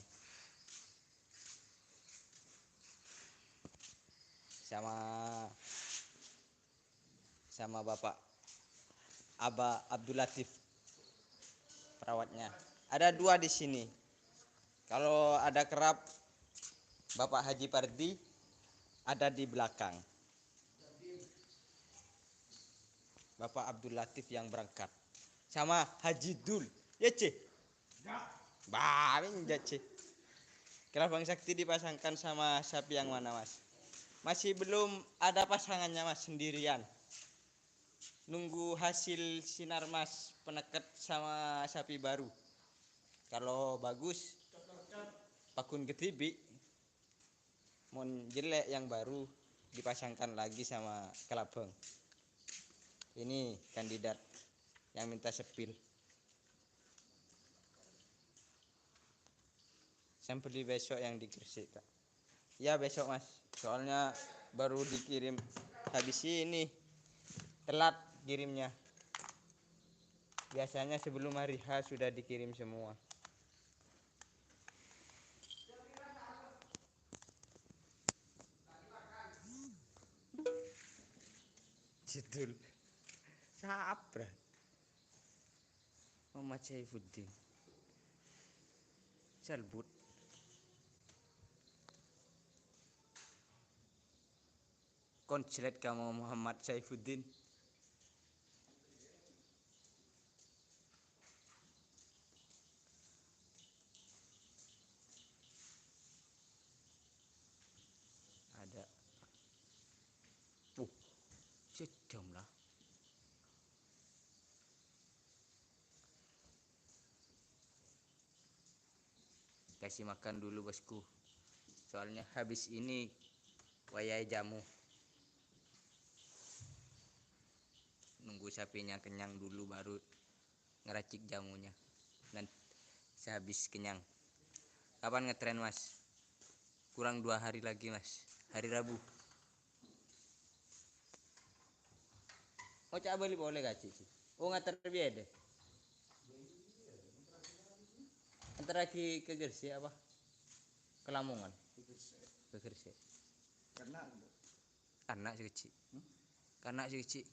Sama Bapak Aba Abdul Latif perawatnya. Ada dua di sini. Kalau ada kerap Bapak Haji Pardi ada di belakang. Bapak Abdul Latif yang berangkat. Sama Haji Dul. Ya Ce. Baring ya Ce. Kelabang Sakti dipasangkan sama sapi yang mana mas? Masih belum ada pasangannya mas, sendirian. Nunggu hasil sinar mas peneket sama sapi baru. Kalau bagus pakun ketibi. Mon jelek yang baru dipasangkan lagi sama Kelabang. Ini kandidat yang minta sepil. Sampai besok yang di Gresik kak. Ya besok mas. Soalnya baru dikirim habis ini. Telat kirimnya. Biasanya sebelum hari H sudah dikirim semua. Judul Sabra Muhammad Saifuddin Selbut konslet kamu Muhammad Saifuddin. Sejam lah. Kasih makan dulu bosku. Soalnya habis ini wayai jamu. Nunggu sapinya kenyang dulu baru ngeracik jamunya. Dan sehabis kenyang. Kapan ngetren mas? Kurang 2 hari lagi mas. Hari Rabu. Oh cak beli boleh gak cici? Oh ngantar biaya deh. Antar lagi ke Gresik apa? Ke Lamongan. Ke Gresik. Karena si kecil. Karena si kecil.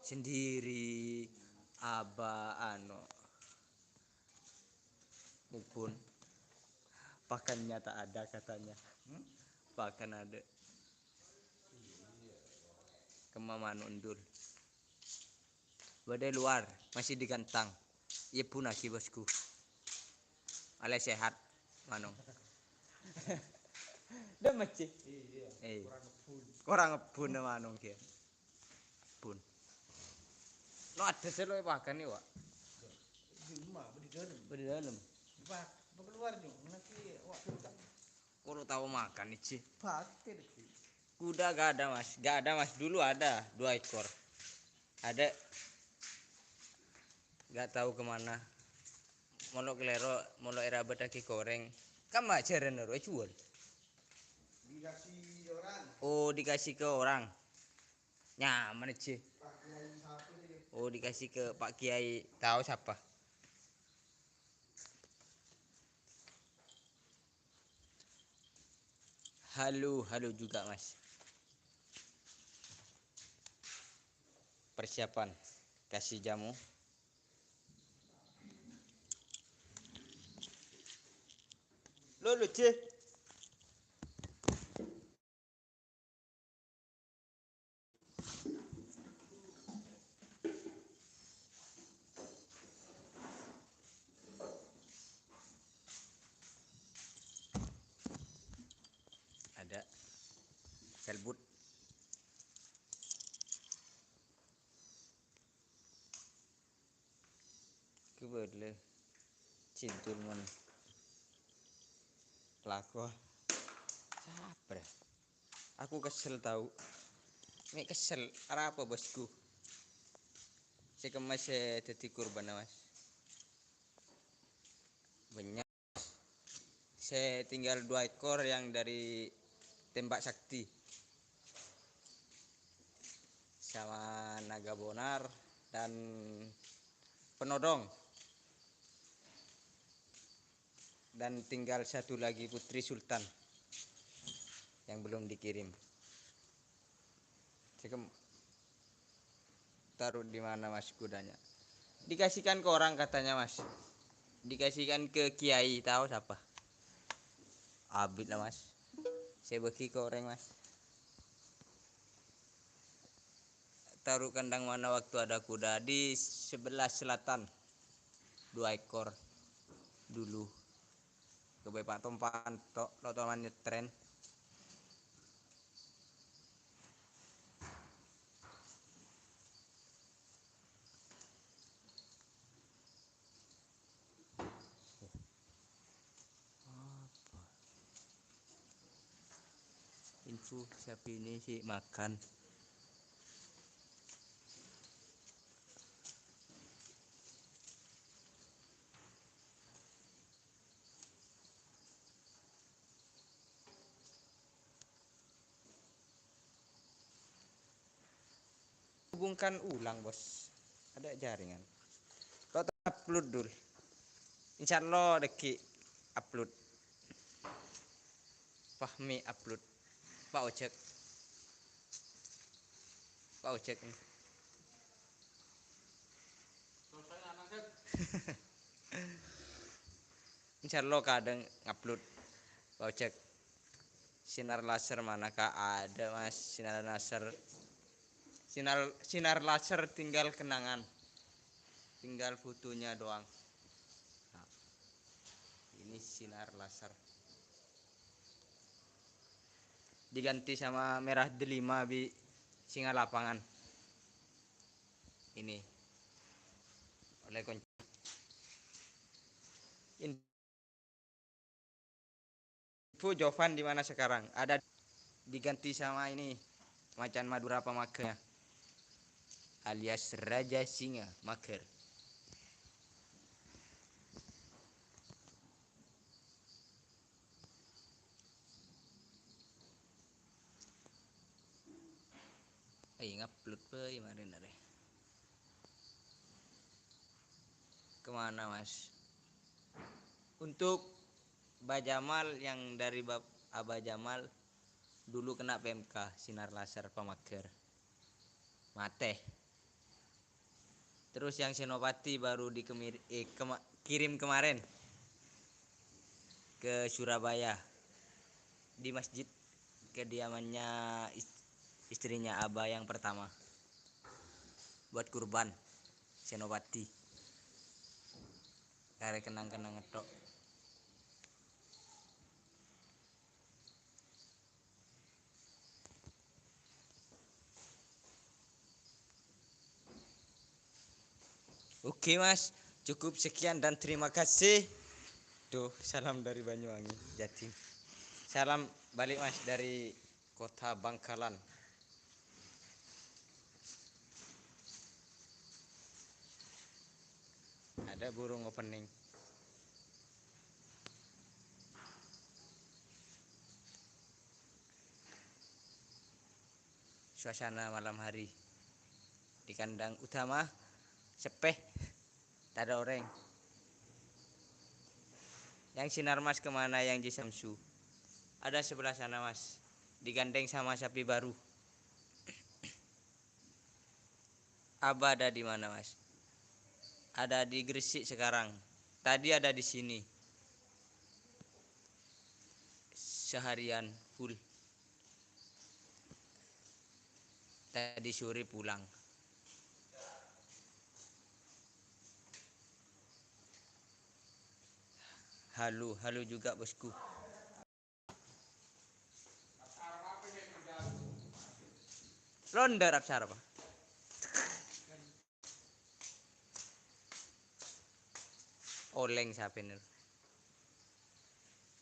Sendiri aba Upun pakannya tak ada katanya. Pakan ada kemaman undul badai luar masih digantang iya pun aki bosku ale sehat manong dah macam kurang ngebun manong kia pun no ada selo pakan nih wak di dalam kalau tahu makan nih sih kuda gak ada mas dulu ada 2 ekor ada gak tahu kemana molok kelero molok era bedaki goreng kamu ajaran nero jual dikasih ke orang nyaman sih dikasih ke Pak Kiai tahu siapa halo juga mas persiapan kasih jamu lo lucu ada selbut kebetulan cintul mon laku sabar aku kesel tahu mek kesel karena apa bosku si kemas jadi kurban mas banyak saya tinggal 2 ekor yang dari tembak sakti sama naga bonar dan penodong dan tinggal 1 lagi putri sultan yang belum dikirim taruh di mana mas kudanya dikasihkan ke orang katanya mas dikasihkan ke kiai tahu siapa abid lah mas saya bagi ke orang mas taruh kandang mana waktu ada kuda di sebelah selatan 2 ekor dulu ke Pak Tompan tok lo teman nyetren info sapi ini sih makan hubungkan ulang bos ada jaringan lo upload dulu insyaallah deki upload Fahmi upload Pak Ojek nih insyaallah kadang upload Pak Ojek sinar laser manakah ada mas sinar laser tinggal kenangan tinggal fotonya doang nah, ini sinar laser diganti sama merah delima bi singa lapangan. Ini oleh info Jovan di mana sekarang? Ada diganti sama ini macan Madura pemakernya alias Raja Singa Maker. Ngupload kemarin ada. Kemana mas? Untuk Bajamal yang dari Aba Jamal dulu kena PMK sinar laser pemaker mate. Terus yang Senopati baru kirim kemarin ke Surabaya di masjid kediamannya istrinya Aba yang pertama buat kurban Senopati. Kare kenang-kenang ngetok. Oke mas, cukup sekian dan terima kasih. Duh, salam dari Banyuwangi, Jatim. Salam balik mas dari kota Bangkalan. Ada burung opening. Suasana malam hari di kandang utama sepeh, tak ada orang. Yang sinar mas kemana yang di Samsu? Ada sebelah sana mas, digandeng sama sapi baru. Aba ada di mana mas? Ada di Gresik sekarang. Tadi ada di sini. Seharian full. Tadi sore pulang. Halo juga bosku. Ronda Rapsara apa? Oleng siapa ini?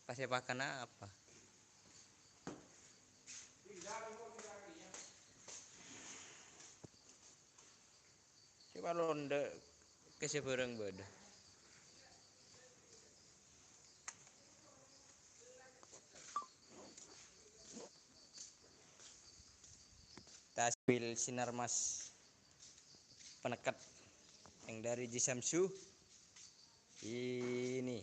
Pasnya pakan apa? Coba ronda ke seberang beda. Tasbil sinar mas penekat yang dari Jisamsu ini.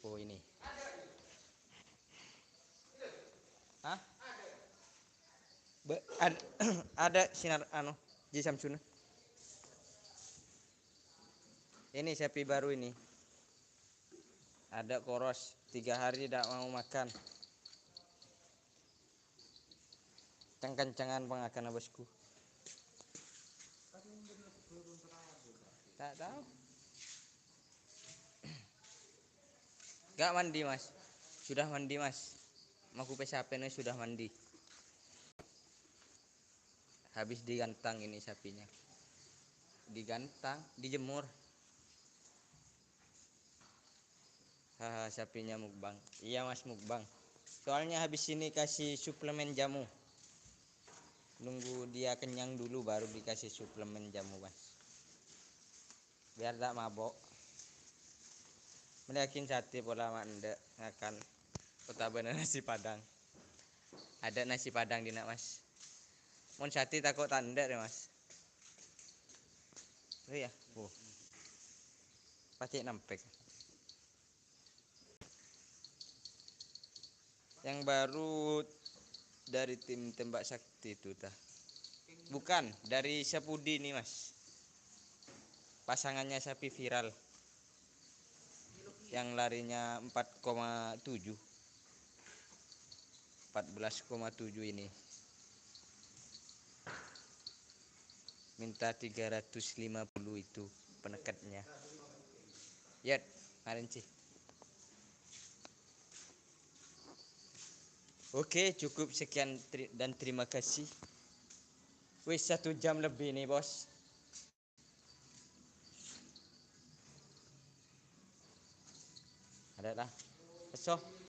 Oh ini. Hah? Ada sinar Jisamsu. Ini sapi baru ini. Ada koros 3 hari tidak mau makan. Kencang-kencangan pengakan bosku. Tak tahu. Gak mandi mas. Sudah mandi mas. Mau PSAP-nya sudah mandi. Habis digantang ini sapinya. Digantang, dijemur. Haha, sapinya mukbang. Iya mas mukbang. Soalnya habis ini kasih suplemen jamu. Nunggu dia kenyang dulu baru dikasih suplemen jamu mas. Biar tak mabok. Melihakin sate pola mandek ngakan. Kota bener nasi padang. Ada nasi padang di nak mas. Mon sate takut tanda deh mas. Oh iya. Oh. Pasti nampek. Yang baru dari tim tembak sakti itu tah. Bukan, dari Sapudi nih mas. Pasangannya sapi viral. Yang larinya 4,7. 14,7 ini. Minta 350 itu penekatnya. Yat, maren sih. Oke, cukup sekian dan terima kasih. Wis 1 jam lebih nih bos. Ada lah. Besok.